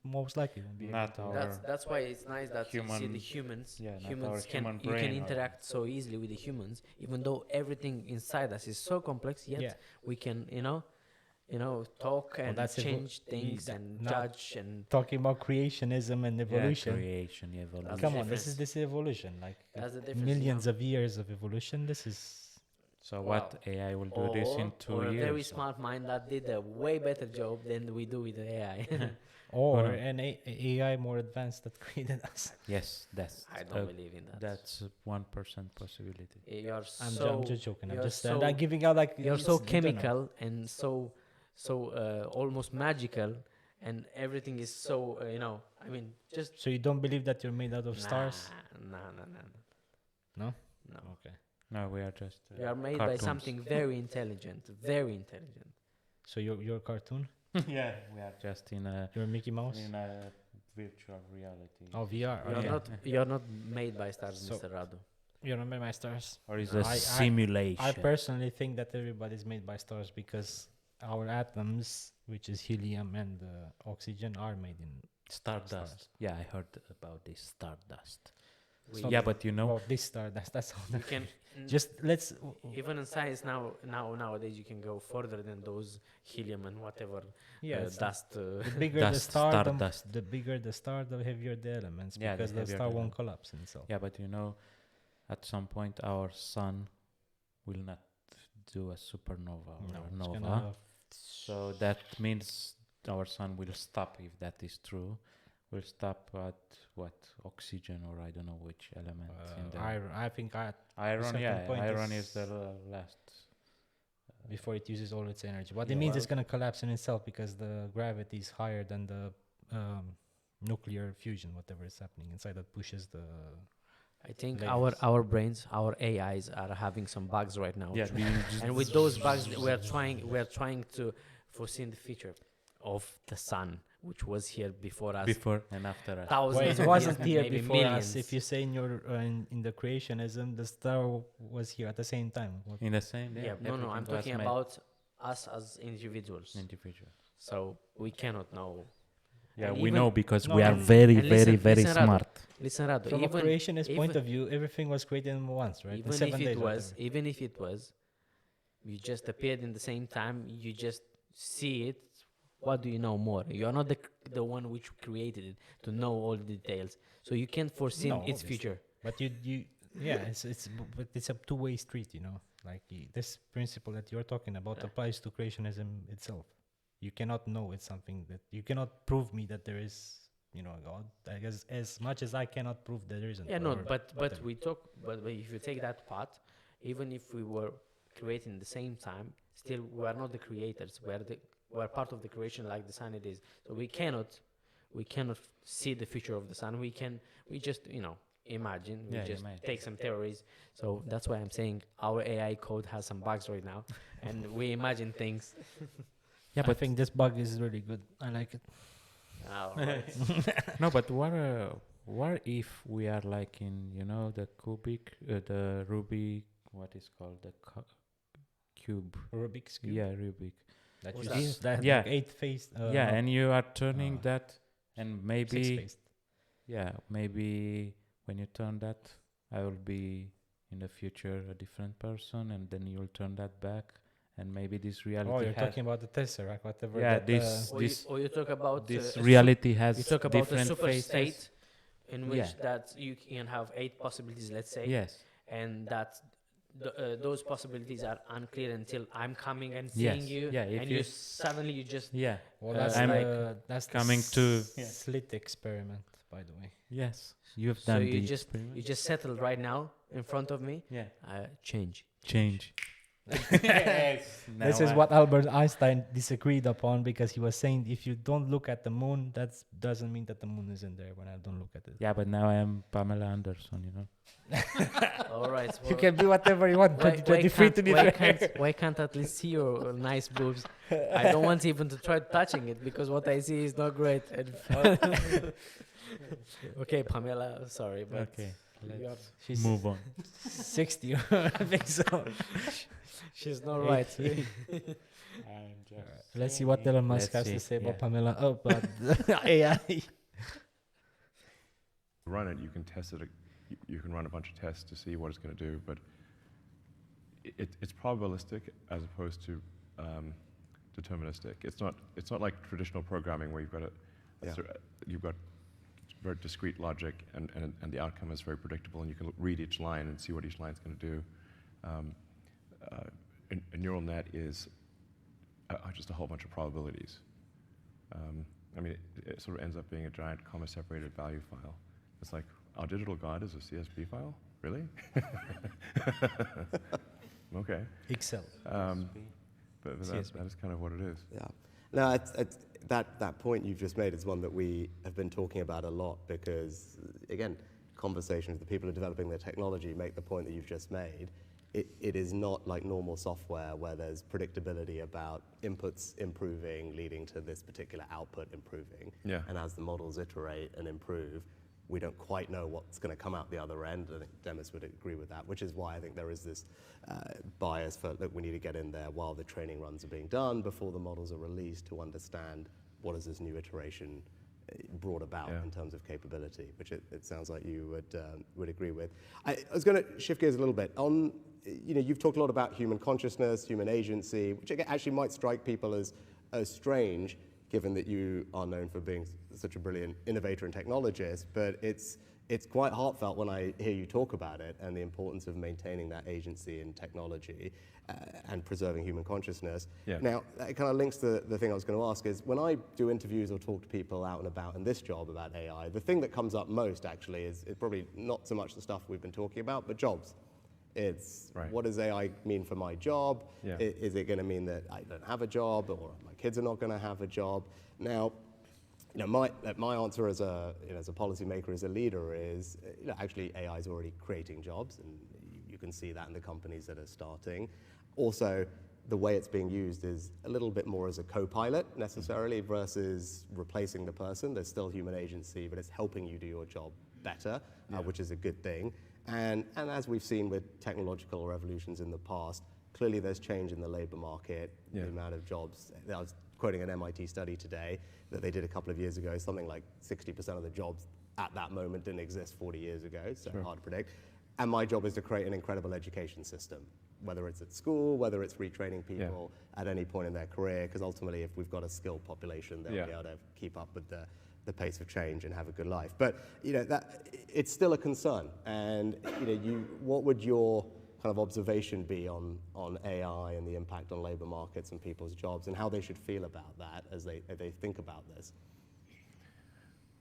most likely won't be. Not our. that's why it's nice that you see the humans. Yeah, not our Humans human you can brain or- interact so easily with the humans, even though everything inside us is so complex. Yet Yeah. we can, talk and that's change things that- and now- judge and. Talking about creationism and evolution. Creation, evolution. That's Come the on, this is evolution. Like That's the difference. millions of years of evolution. This is So what AI will do this in 2 or years? a very smart mind that did a way better job than we do with the AI. or no. an AI more advanced that created us. Yes, that's I don't believe in that. that's 1% possibility. You're I'm just joking. I'm you're just so- I'm giving out like you're it's so internal. chemical and so almost magical, and everything is so I mean just. So you don't believe that you're made out of stars? No. No? No. Okay. No, we are just. We are made by cartoons. something very intelligent, very intelligent. So you're a cartoon? Yeah, we are just in a You're Mickey Mouse? virtual reality. Oh, VR. You're not made by stars, So- Mr. Radu. You're not made by stars. Or is a I- simulation? I personally think that everybody's made by stars because our atoms, which is helium and oxygen, are made in Stardust. stars. Yeah, I heard about this stardust. We- not Yeah, but you know, Well, this star, that's how. You can Just let's. even in science nowadays you can go further than those helium and whatever Yes. dust. The bigger Dust, the star, stardust. the bigger the star, the heavier the elements, Yeah, the because the heavier star the won't element. collapse in itself. yeah, but you know, at some point our sun will not do a supernova No, or it's nova. gonna So that means our sun will stop, if that is true. Will stop at what, oxygen, or I don't know which element in the I think iron. certain Yeah, point iron is is the last. before it uses all its energy. What Yeah. it means Well- it's gonna collapse in itself because the gravity is higher than the nuclear fusion, whatever is happening inside that pushes the. I think layers. our brains, our AIs are having some bugs right now. Yeah, And with those bugs, we're trying to foresee the future of the sun, which was here before us. before and after us. Thousands Well, it of wasn't years, here maybe before millions. us. If you say in your in the creationism, the star was here at the same time. In the same. Yeah, no, everything I'm was talking made about us as individuals. individual. So we cannot know. Yeah, And we even- know because No, we are and- very, and very, listen- very listen, Radu. smart. Listen, Radu, From a even, creationist point even- of view, everything was created in once, right? In even 7 if days. it or was, whatever. even if it was, you just appeared in the same time. You just see it. What do you know more? You are not the one which created it to know all the details. So you can't foresee No, its obviously. future. But you yeah, but it's a two-way street, you know. Like this principle that you're talking about Yeah. applies to creationism itself. You cannot know it's something that you cannot prove me that there is, you know, God. I guess as much as I cannot prove there isn't. Yeah, no, or but whatever. we talk. But if you take that part, even if we were creating the same time, still we are not the creators. We're part of the creation, like the sun it is. So we cannot see the future of the sun. We just imagine. We Yeah, just imagine. take some theories. So that's why I'm saying our AI code has some bugs right now, and we imagine things. Yeah, but I think this bug is really good. I like it. All right. No, but what if we are like in, the cubic, the Rubik, what is called the cube? Rubik's cube. Yeah, Rubik. That What's you that? see, that Yeah. like 8-faced. Yeah, no, and you are turning uh, that, and maybe, 6-faced. yeah, maybe when you turn that, I will be in the future a different person, and then you'll turn that back, and maybe this reality Oh, you're has, talking about the Tesseract, whatever. yeah, that, this Or you talk about this a reality has you talk about a different super faces. state in which Yeah. that you can have 8 possibilities, let's say, Yes. and that those possibilities are unclear until I'm coming and Yes. seeing you, Yeah, if and you- suddenly you just Yeah. Well, Uh, that's I'm that's the coming to- yeah. slit experiment, by the way. Yes. You've so done you the just experiment. you just settled right now in front of me. Yeah. Change. Change. This is what Albert Einstein disagreed upon because he was saying if you don't look at the moon, that doesn't mean that the moon isn't there when I don't look at it. Yeah, but now I am Pamela Anderson, All right. You can be whatever you want. Why can't I at least see your nice boobs? I don't want even to try touching it because what I see is not great. Okay, Pamela, sorry, but Okay. you are- She's Move on. 60, I think so. she's not right. Let's see what Elon Musk has Let's to see, say about yeah. Pamela. Oh, but AI. Run it, you can test it. You can run a bunch of tests to see what it's going to do, but it's probabilistic as opposed to deterministic. It's not like traditional programming where you've got you've got very discrete logic and the outcome is very predictable and you can read each line and see what each line's going to do. A neural net is just a whole bunch of probabilities. It sort of ends up being a giant comma-separated value file. It's like, our digital god is a CSV file? Really? Okay. Excel. But that is kind of what it is. Yeah. No, that point you've just made is one that we have been talking about a lot because, again, conversations, the people who are developing the technology make the point that you've just made. It is not like normal software where there's predictability about inputs improving leading to this particular output improving. Yeah. And as the models iterate and improve, we don't quite know what's going to come out the other end. I think Demis would agree with that, which is why I think there is this bias for, look, we need to get in there while the training runs are being done, before the models are released, to understand what is this new iteration brought about in terms of capability, which it sounds like you would agree with. I was going to shift gears a little bit. You've talked a lot about human consciousness, human agency, which actually might strike people as strange, given that you are known for being such a brilliant innovator and technologist, but it's it's quite heartfelt when I hear you talk about it and the importance of maintaining that agency in technology and preserving human consciousness. Yeah. Now, that kind of links to the thing I was going to ask is, when I do interviews or talk to people out and about in this job about AI, the thing that comes up most actually is probably not so much the stuff we've been talking about, but jobs. It's Right. what does AI mean for my job? Yeah. Is it going to mean that I don't have a job, or my kids are not going to have a job? Now, my answer as a policymaker, as a leader, is actually AI is already creating jobs, and you can see that in the companies that are starting. Also, the way it's being used is a little bit more as a co-pilot necessarily versus replacing the person. There's still human agency, but it's helping you do your job better, which is a good thing. And as we've seen with technological revolutions in the past, clearly there's change in the labor market, the amount of jobs. I was quoting an MIT study today that they did a couple of years ago, something like 60% of the jobs at that moment didn't exist 40 years ago, so hard to predict. And my job is to create an incredible education system, whether it's at school, whether it's retraining people at any point in their career, because ultimately if we've got a skilled population, they'll be able to keep up with the pace of change and have a good life. But that it's still a concern. And what would your kind of observation be on AI and the impact on labor markets and people's jobs, and how they should feel about that as they think about this?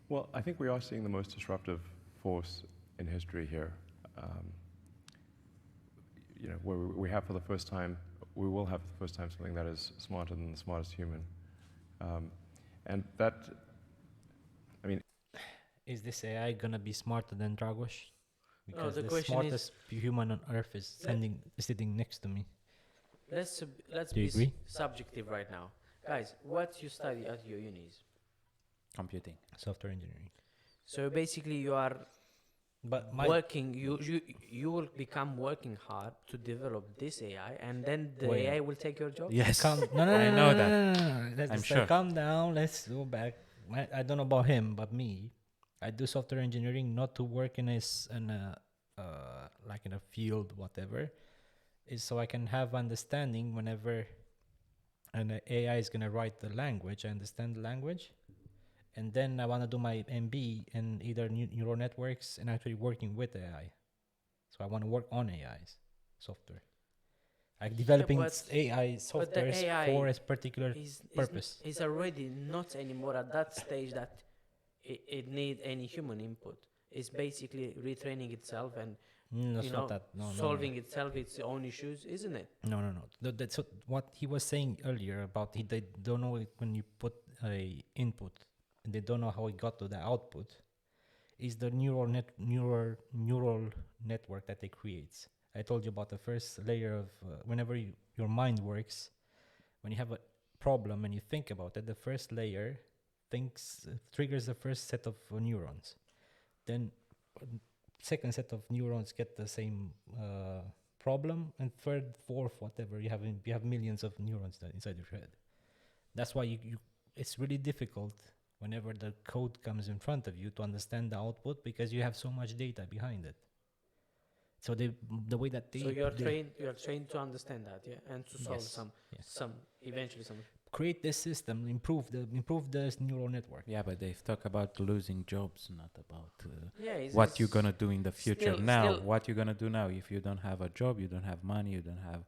Well, I think we are seeing the most disruptive force in history here. Where we have for the first time, we will have for the first time something that is smarter than the smartest human. And that, I mean... Is this AI gonna be smarter than Dragos? Because the the question smartest human on Earth is sitting next to me. Let's Do you be agree? subjective right now. Guys, what you study at your unis? Computing. Software engineering. So basically you are But working, you will become working hard to develop this AI, and then the Wait. AI will take your job? Yes. no, I know that. Let's I'm just sure. calm down. Let's go back. I don't know about him, but me, I do software engineering not to work in a field, whatever. Is so I can have understanding whenever an AI is gonna write the language. I understand the language, and then I want to do my MB in either neural networks and actually working with AI. So I want to work on AI's software. Like developing but- AI but the softwares AI for a particular purpose. Is already not anymore at that stage that it need any human input. It's basically retraining itself and It's not that. No, solving itself its own issues, isn't it? No. That's what he was saying earlier about they don't know it when you put a input and they don't know how it got to the output. Is the neural network that it creates. I told you about the first layer of whenever your mind works, when you have a problem and you think about it, the first layer triggers the first set of neurons. Then second set of neurons get the same problem, and third, fourth, whatever, you have millions of neurons inside your head. That's why it's really difficult whenever the code comes in front of you to understand the output, because you have so much data behind it. So the way that they... So you're trained to understand that, and to solve Yes. eventually some... Create this system, improve the neural network. Yeah, but they've talked about losing jobs, not about what you're gonna do in the future. What you're gonna do now if you don't have a job, you don't have money, you don't have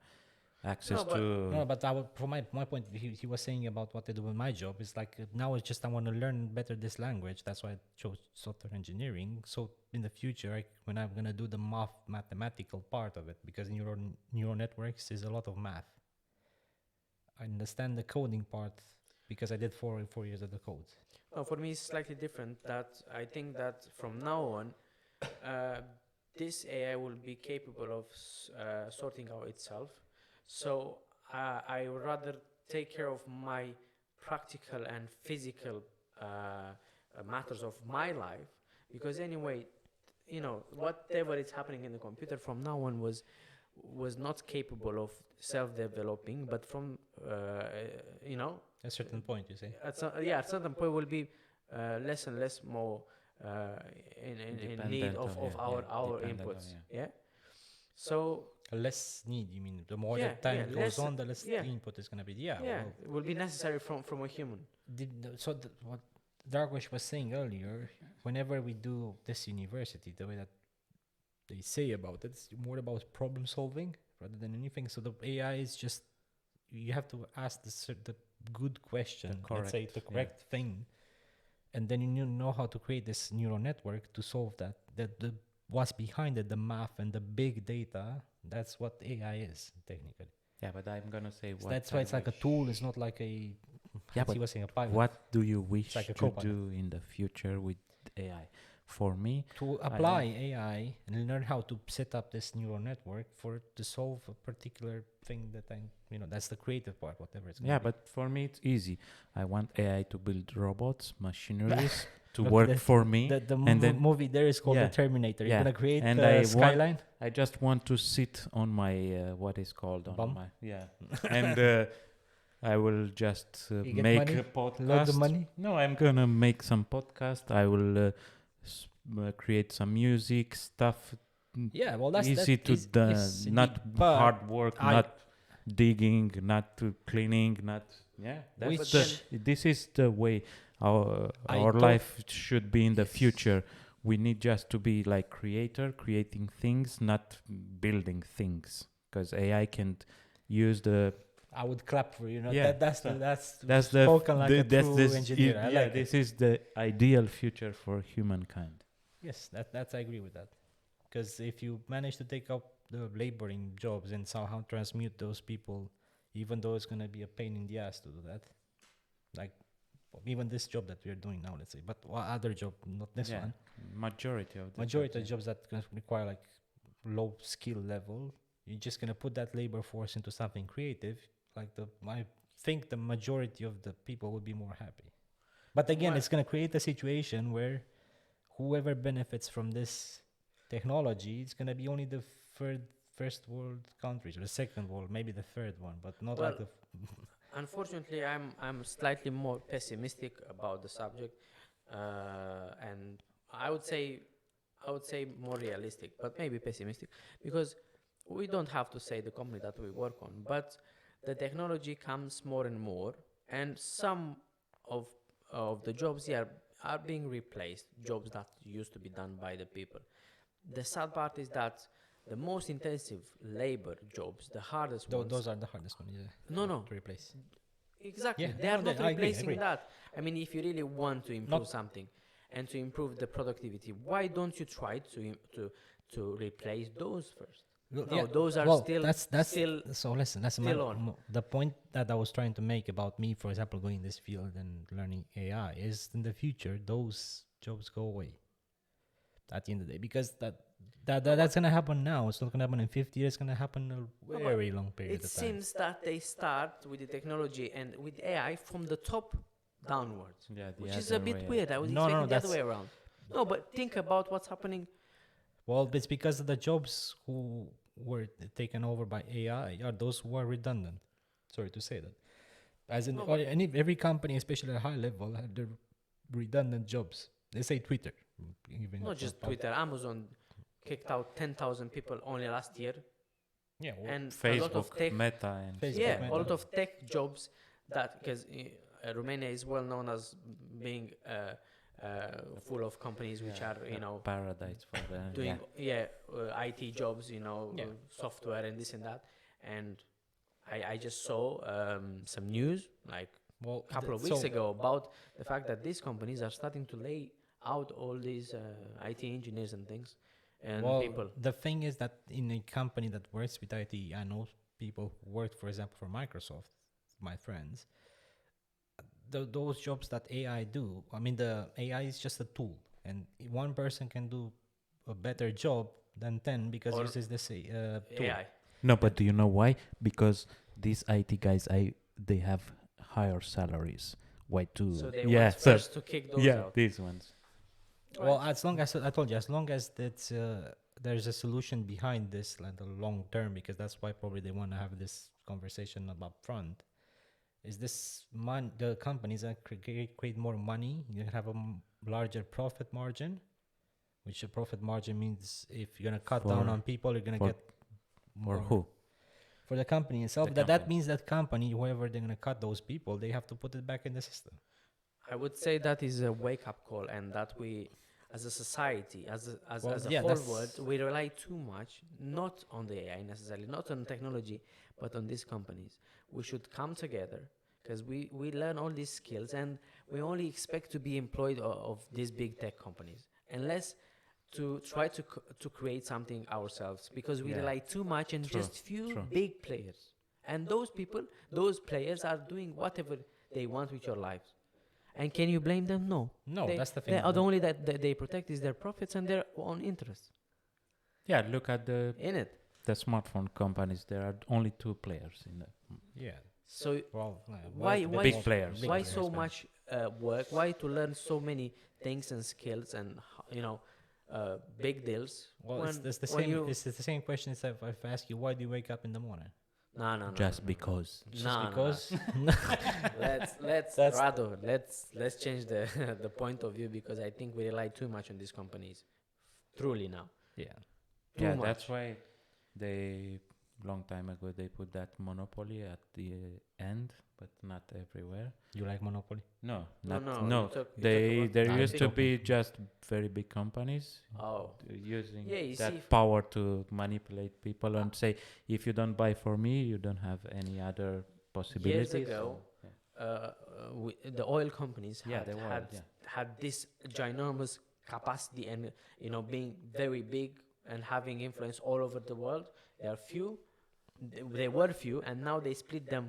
access to... No, but from my point, he was saying about what I do with my job. It's like now it's just I want to learn better this language. That's why I chose software engineering. So in the future, when I'm gonna do the mathematical part of it, because neural networks is a lot of math. I understand the coding part because I did 4 years of the code. No, for me it's slightly different. That I think that from now on, this AI will be capable of sorting out itself. So I would rather take care of my practical and physical matters of my life, because anyway, whatever is happening in the computer from now on was not capable of self-developing, but from A certain point, you say? at certain point will be less and less more in need of our inputs. So Less need, you mean? The more the time goes on, the less the input is going to be. it will be necessary from a human. Dragos was saying earlier, whenever we do this university, the way that they say about it, it's more about problem solving rather than anything. So the AI is just, you have to ask the good question, let's say the correct thing, and then you know how to create this neural network to solve that. The what's behind it, the math and the big data, that's what AI is technically. Yeah, but I'm gonna say So what. that's why it's like a tool. It's not like a. Yeah, as he but was saying, a pilot. what do you wish like a to copilot. do in the future with AI? For me, To apply AI and learn how to set up this neural network to solve a particular thing that that's the creative part, whatever it's gonna be. but for me it's easy. I want AI to build robots, machineries to Look, work for me. The and then movie there is called yeah, The Terminator. yeah. You're gonna create And a skyline. I just want to sit on my what is called on Bum? my and I will just You get make money? a podcast. Loads of money. No, I'm gonna make some podcast. I will create some music stuff. Yeah, well, that's easy that to is- do, yes, not indeed. But hard work, not digging, not cleaning, not Which- this is the way our I our don't- life should be in the future. We need just to be like creating things, not building things, because AI can't use the I would clap for you. Yeah, That's that's the spoken like a that's true this engineer. I like it. this is the ideal future for humankind. Yes, that's I agree with that. Because if you manage to take up the laboring jobs and somehow transmute those people, even though it's gonna be a pain in the ass to do that, like even this job that we're doing now, let's say, but what other job, not this one. Majority of the Majority of jobs that gonna require like low skill level, you're just gonna put that labor force into something creative. Like I think the majority of the people would be more happy. But again, it's gonna create a situation where whoever benefits from this technology, it's gonna be only the first world countries or the second world, maybe the third one, but not like the. Unfortunately, I'm slightly more pessimistic about the subject, and I would say more realistic, but maybe pessimistic, because we don't have to say the company that we work on, but the technology comes more and more, and some of the jobs here are being replaced, jobs that used to be done by the people. The sad part is that the most intensive labor jobs, the hardest ones. Those are the hardest ones, yeah. No. To replace. Exactly. Yeah, They are no, not I agree, replacing that. I mean, if you really want to improve something and to improve the productivity, why don't you try to replace those first? No, those are still so listen, that's the point that I was trying to make about me, for example, going in this field and learning AI is in the future those jobs go away at the end of the day, because that's gonna happen now. It's not gonna happen in 50 years. It's gonna happen a very long period It of time. seems that they start with the technology and with AI from the top downwards, which is a bit weird. I was expecting the other way around. No, but think about what's happening. Well, it's because of the jobs who were taken over by AI are those who are redundant. Sorry to say that. As in, every company, especially at a high level, have their redundant jobs. They say Twitter. Even Not just Twitter. Amazon kicked out 10,000 people only last year. Yeah, and Facebook, a lot of tech, Meta, and Facebook, a lot of tech jobs because Romania is well known as being full of companies which are paradise for the doing IT jobs, software and this and that. And I just saw some news like a couple of weeks ago about the fact that these companies are starting to lay out all these IT engineers and things and people. The thing is that in a company that works with IT, I know people who work, for example, for Microsoft, my friends. Those jobs that AI do, I mean, the AI is just a tool, and one person can do a better job than 10 because uses this tool. AI. No, but do you know why? Because these IT guys, they have higher salaries. Why too? So they want first to kick those out. These ones. Well, as long as I told you, as long as that's there's a solution behind this, like the long term, because that's why probably they want to have this conversation up front. Is this the companies that create more money? You have a larger profit margin, which a profit margin means if you're gonna cut down on people, you're gonna get more. For who? For the company itself. That means that company, whoever they're gonna cut those people, they have to put it back in the system. I would say that is a wake-up call, and that we, as a society, as a yeah, whole that's- world, we rely too much, not on the AI necessarily, not on technology, but on these companies. We should come together, because we learn all these skills, and we only expect to be employed of these big tech companies, unless to try to create something ourselves, because we Yeah. rely too much on True, just few true. big players. And those players are doing whatever they want with your lives. And can you blame them? No. No, They- that's the thing. They are the only that they protect is their profits and their own interests Yeah, look at the in it. smartphone companies. There are only two players in the Yeah. So Well, Why- why- big players. big why players, so but- much work? Why to learn so many things and skills and big deals? Well, it's the when same. you- It's the same question as if I ask you, why do you wake up in the morning? No. Just because. Just No, no, no. because. let's That's- Radu, let's change the the point of view, because I think we rely too much on these companies. Truly now. Yeah. Too Yeah, much. that's why they long time ago they put that monopoly at the end, but not everywhere. You like Monopoly? No, No, not no. no. you talk There I used to think- be just very big companies Oh. using Yeah, you that see power to manipulate people and say, if you don't buy for me, you don't have any other possibilities. ago, So, yeah. the oil companies Yeah, they were, had this ginormous capacity, and being very big and having influence all over the world. There are few, they were few, and now they split them.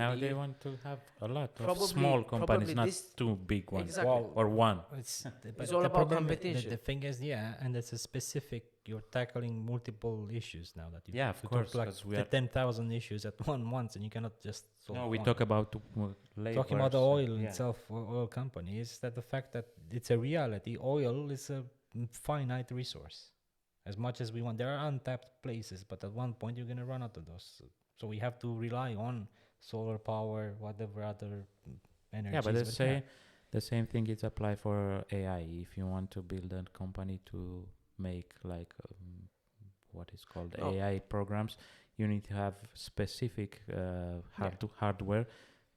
Now they want to have a lot of Probably- small companies, probably not this- two big ones Exactly. Well, or one. It's all the about problem, competition. The thing is, and it's a specific. You're tackling multiple issues now that you. Yeah, of you course, talk like 'cause we the are- 10,000 issues at once, and you cannot just. Solve No, we one. talk about Talking about the laborers, oil yeah. itself, oil company, is that the fact that it's a reality. Oil is a finite resource. As much as we want, there are untapped places, but at one point you're gonna run out of those. So we have to rely on solar power, whatever other energy. Yeah, but the same thing is apply for AI. If you want to build a company to make like what is called Oh. AI programs, you need to have specific hardware.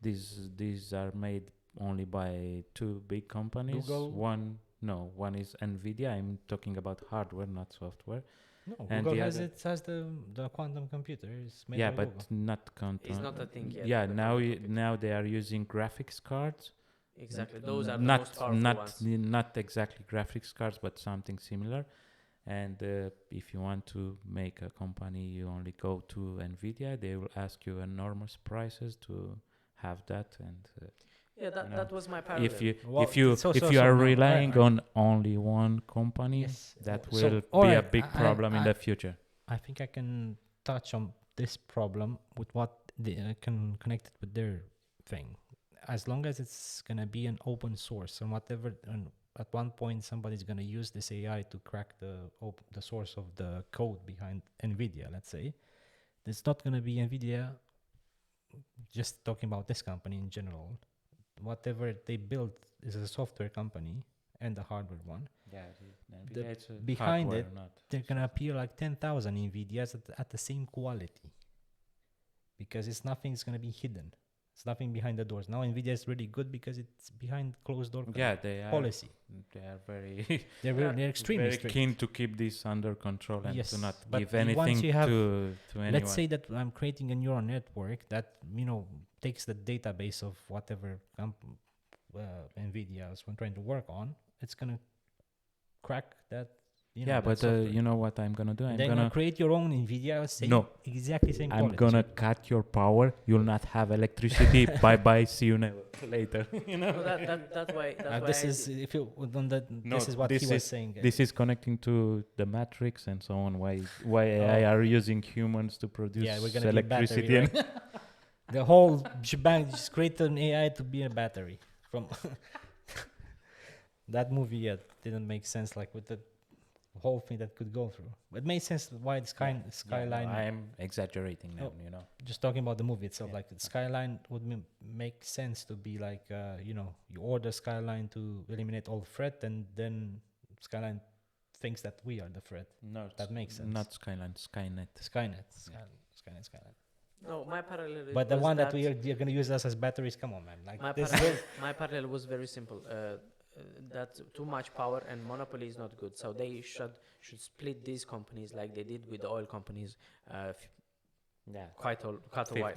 These are made only by two big companies. Google? One is Nvidia. I'm talking about hardware, not software. No, and Google the has other- it has the quantum computer. It's made Yeah, by but Google. not quantum. It's not a thing yet. Yeah, the now quantum computing. now they are using graphics cards. Exactly. Those are the not most powerful not ones. not exactly graphics cards, but something similar. And if you want to make a company, you only go to Nvidia. They will ask you enormous prices to have that. And Yeah, you know, that was my parallel. if you Well, if you so- if so- you so are now, relying right. on only one company, Yes. that So, will all be a right, big problem in I- the future. I think I can touch on this problem with what they can connect it with their thing. As long as it's gonna be an open source and whatever, and at one point somebody's gonna use this AI to crack the source of the code behind NVIDIA. Let's say it's not gonna be NVIDIA. Just talking about this company in general, whatever they build is a software company and a hardware one. Yeah, The- it's behind hardware, it, not They're gonna appear like 10,000 NVIDIAs at the same quality, because nothing's gonna be hidden. It's nothing behind the doors. Now NVIDIA is really good because it's behind closed door Yeah, they are. policy. They are very They're extremely very strict. keen to keep this under control and Yes, to not but give once anything you have- to anyone. Let's say that I'm creating a neural network that takes the database of whatever NVIDIA is trying to work on. It's gonna crack that. yeah, that but software. you know what I'm gonna do? I'm then gonna create your own NVIDIA. Exactly same I'm quality. gonna cut your power. You'll not have electricity. Bye bye. See you later. No, that's why. That's why This I is did- if you on that. No, This is what this he was is- saying. This is connecting to the matrix and so on. Why AI are using humans to produce Yeah, we're gonna be a electricity? battery, the whole shebang. Just create an AI to be a battery from that movie. Yeah, didn't make sense. Like with the whole thing that could go through. It made sense why the Skyline. I'm exaggerating now. Oh. Just talking about the movie itself, Yeah. like Skyline would make sense to be like, you order Skyline to eliminate all threat, and then Skyline thinks that we are the threat. No, That makes sense. Not Skyline, Skynet. Skynet. No, my parallel. But the was one that you're going to use us as batteries, come on, man. Like my parallel was very simple. That too much power and monopoly is not good. So they should split these companies like they did with the oil companies. Quite a while.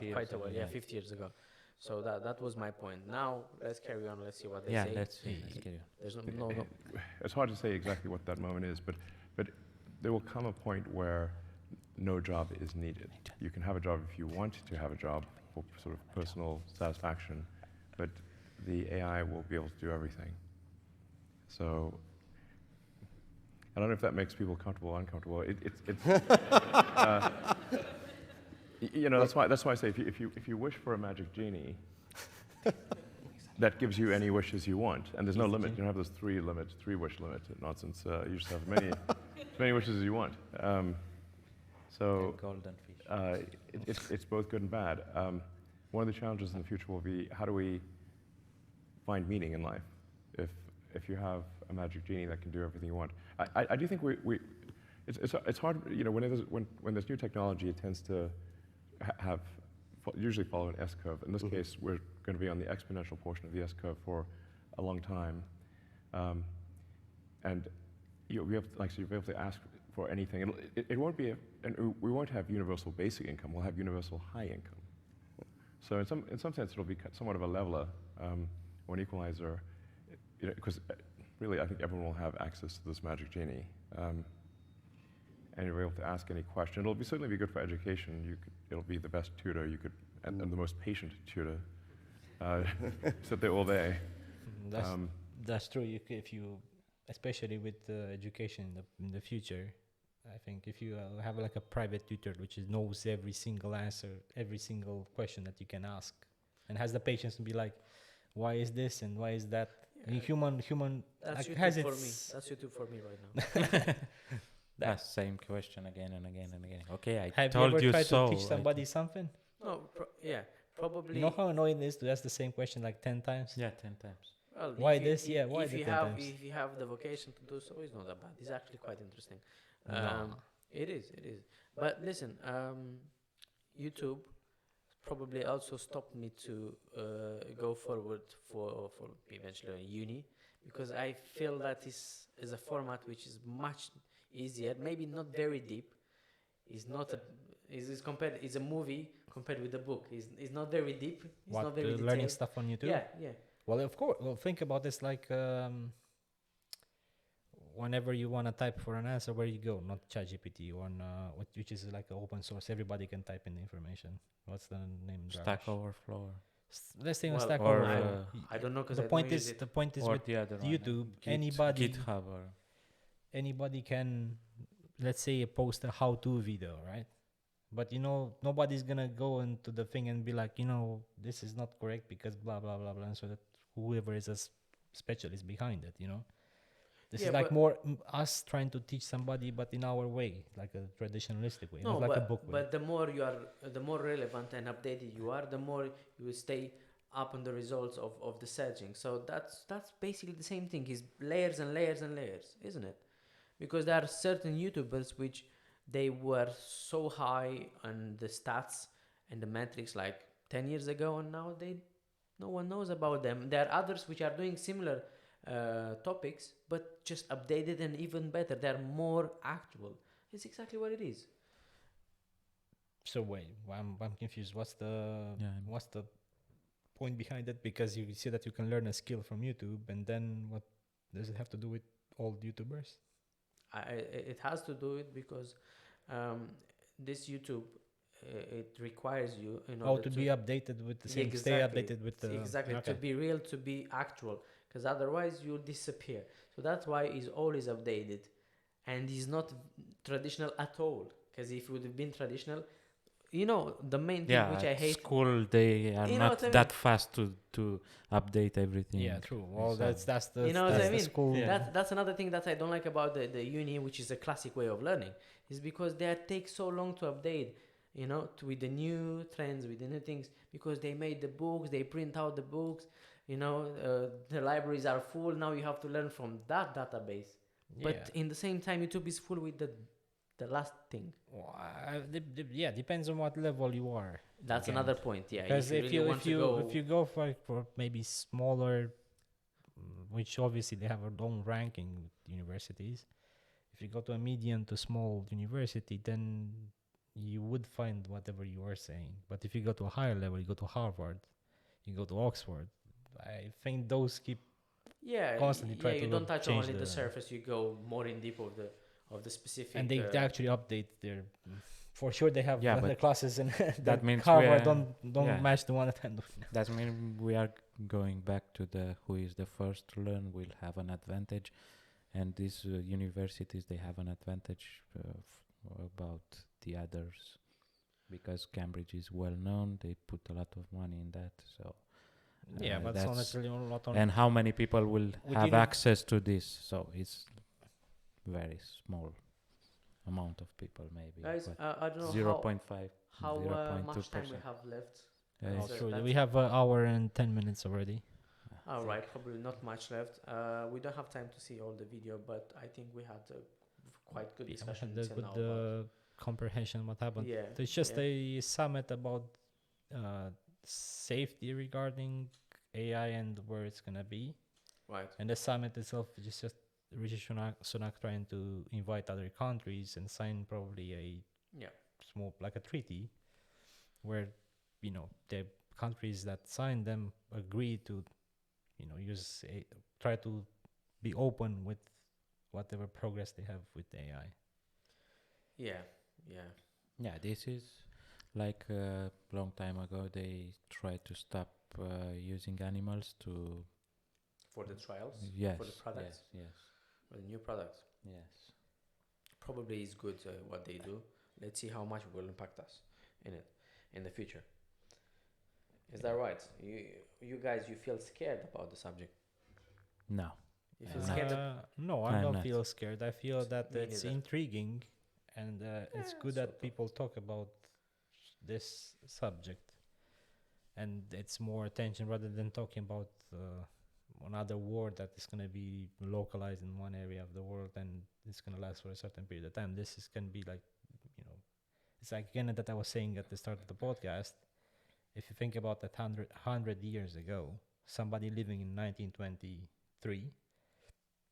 50 years ago. So that was my point. Now let's carry on. Let's see what they say. Yeah, let's carry on. There's no. It's hard to say exactly what that moment is, but there will come a point where no job is needed. You can have a job if you want to have a job for sort of personal satisfaction, but the AI will be able to do everything. So I don't know if that makes people comfortable or uncomfortable. That's why I say if you wish for a magic genie, that gives you any wishes you want, and there's no limit. You don't have those three wish limit nonsense. You just have as many wishes as you want. So golden fish. it's both good and bad. One of the challenges in the future will be how do we find meaning in life if you have a magic genie that can do everything you want. I do think it's hard. When there's new technology, it tends to usually follow an S-curve. In this case, we're going to be on the exponential portion of the S-curve for a long time, and we have you'll be able to ask for anything. It won't be, and we won't have universal basic income. We'll have universal high income. So in some sense, it'll be somewhat of a leveler or an equalizer, because really, I think everyone will have access to this magic genie, and you'll be able to ask any question. It'll certainly be good for education. It'll be the best tutor you could, and the most patient tutor. Sit there all day. That's true. Especially with education in the future, I think if you have like a private tutor which knows every single answer, every single question that you can ask, and has the patience to be like, why is this and why is that? Yeah. Human That's like, YouTube for me. That's YouTube for me right now. That same question again and again and again. Okay, have told you ever tried so. to teach somebody something? No, probably. You know how annoying it is to ask the same question like 10 times? Yeah, 10 times. Well, why if this? You, Yeah, why if the you 10 have times? if you have the vocation to do so, it's not that bad. It's actually quite interesting. No. It is. But listen, YouTube probably also stopped me to go forward for eventually uni, because I feel that is a format which is much easier, maybe not very deep. It's not it's a movie compared with a book. It's not very deep. It's not very learning detailed. stuff on YouTube? Yeah. Well, of course. Well, think about this like whenever you want to type for an answer, where you go? Not ChatGPT, which is like an open source. Everybody can type in the information. What's the name? Stack Overflow. Let's say on Well, Stack or, Overflow. I don't know, because The point is Or with the other one, YouTube, anybody GitHub or anybody can, let's say, post a how-to video, right? But nobody's gonna go into the thing and be like, this is not correct because blah blah blah blah. And so that whoever is a specialist behind it, this is like more us trying to teach somebody, but in our way, like a traditionalistic way, No, not like a book way. but the more relevant and updated you are, the more you will stay up on the results of the searching. So that's basically the same thing. Is layers and layers and layers, isn't it? Because there are certain YouTubers which they were so high on the stats and the metrics like 10 years ago, and now no one knows about them. There are others which are doing similar topics, but just updated and even better. They're more actual. It's exactly what it is. So wait, I'm confused. What's the point behind it? Because you see that you can learn a skill from YouTube, and then what does it have to do with all YouTubers? It has to do it because this YouTube it requires you in order to be updated with the same. Exactly. Stay updated with the exactly okay. To be real, to be actual, because otherwise you'll disappear. So that's why he's always updated, and he's not traditional at all. Because if it would have been traditional, the main thing which I hate. School, they are not that fast to update everything. Yeah, true. Well, so that's the school. Yeah. That's another thing that I don't like about the uni, which is a classic way of learning, is because they take so long to update. With the new trends, with the new things, because they made the books, they print out the books. The libraries are full. Now you have to learn from that database. Yeah. But in the same time, YouTube is full with the last thing. Depends on what level you are. That's again. another point. Yeah, Because if you really want to go, if you go for maybe smaller, which obviously they have their own ranking with universities. If you go to a medium to small university, then you would find whatever you are saying. But if you go to a higher level, you go to Harvard, you go to Oxford. I think those keep constantly try to you don't touch change only the surface. You go more in deep of the specific. and they actually update their. For sure, they have Yeah, the but classes and that means Harvard we are- don't yeah. match the one that I'm doing now. That means we are going back to the who is the first to learn will have an advantage, and these universities they have an advantage about the others because Cambridge is well known. They put a lot of money in that, so Yeah, but it's not that's necessarily a lot on. and how many people will With have uni- access to this? So it's very small amount of people, maybe. Guys, but I don't know 0.5, how 0.2%. much time we have left. Oh, So sure. that's- We have an hour and 10 minutes already. All right, probably not much left. We don't have time to see all the video, but I think we had a quite good discussion. Had a until good now about- comprehension what happened. yeah, It's just yeah. a summit about safety regarding AI and where it's gonna be. Right. And the summit itself is just Rishi Sunak trying to invite other countries and sign probably a Yeah. small, like a treaty, where the countries that sign them agree to, try to be open with whatever progress they have with AI. Yeah. Yeah. Yeah, this is like a long time ago they tried to stop using animals to For the trials. yes, For the products. yes, For the new products. yes. Probably is good what they do. Let's see how much will impact us in it in the future. Is that right? You guys, you feel scared about the subject? No. You feel No. scared? No, I I'm don't not. feel scared. I feel that Me it's neither. intriguing, and it's good sort that of. people talk about this subject, and it's more attention rather than talking about another war that is going to be localized in one area of the world and it's going to last for a certain period of time. This is going to be like, it's like again that I was saying at the start of the podcast. If you think about that 100 years ago, somebody living in 1923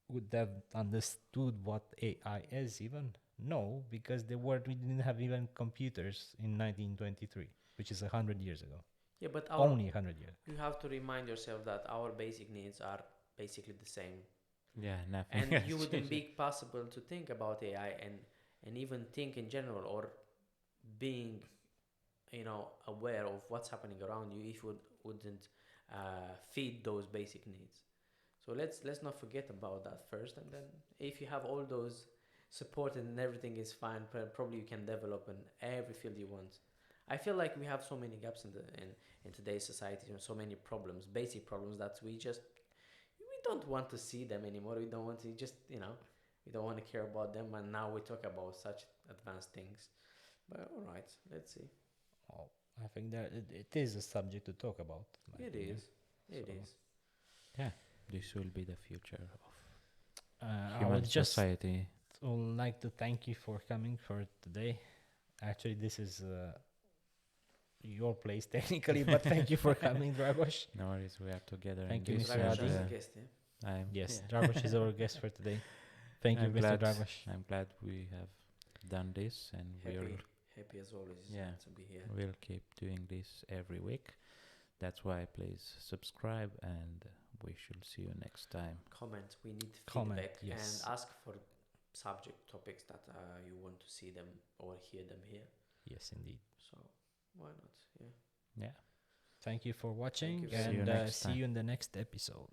would have understood what AI is even? No, because we didn't have even computers in 1923, which is 100 years ago. Yeah, but Only 100 years. you have to remind yourself that our basic needs are basically the same. Yeah, nothing. And has you wouldn't changed. be possible to think about AI and even think in general or being aware of what's happening around you if you wouldn't feed those basic needs. So let's not forget about that first, and then if you have all those supported and everything is fine, probably you can develop in every field you want. I feel like we have so many gaps in today's society and so many problems, basic problems that we don't want to see them anymore. We don't want to we don't want to care about them, and now we talk about such advanced things. But all right, let's see. Oh, I think that it is a subject to talk about. It is. It So- is. Yeah, this will be the future of I human would just society. like to thank you for coming for today. Actually, this is your place technically, but thank you for coming, Dragos. No worries, we are together. Thank in you, this, Mr. Dragos Radu. is and, a guest, yeah? Yes, yeah. Dragos is our guest for today. Thank you, I'm Mr. glad- Dragos. I'm glad we have done this, and Happy as always Yeah. to be here. we'll keep doing this every week. That's why please subscribe, and we shall see you next time. Comment. We need Comment, feedback yes. and ask for subject topics that you want to see them or hear them here. Yes, indeed. So why not? Yeah. Yeah. Thank you for watching, you. See you and next see time. you in the next episode.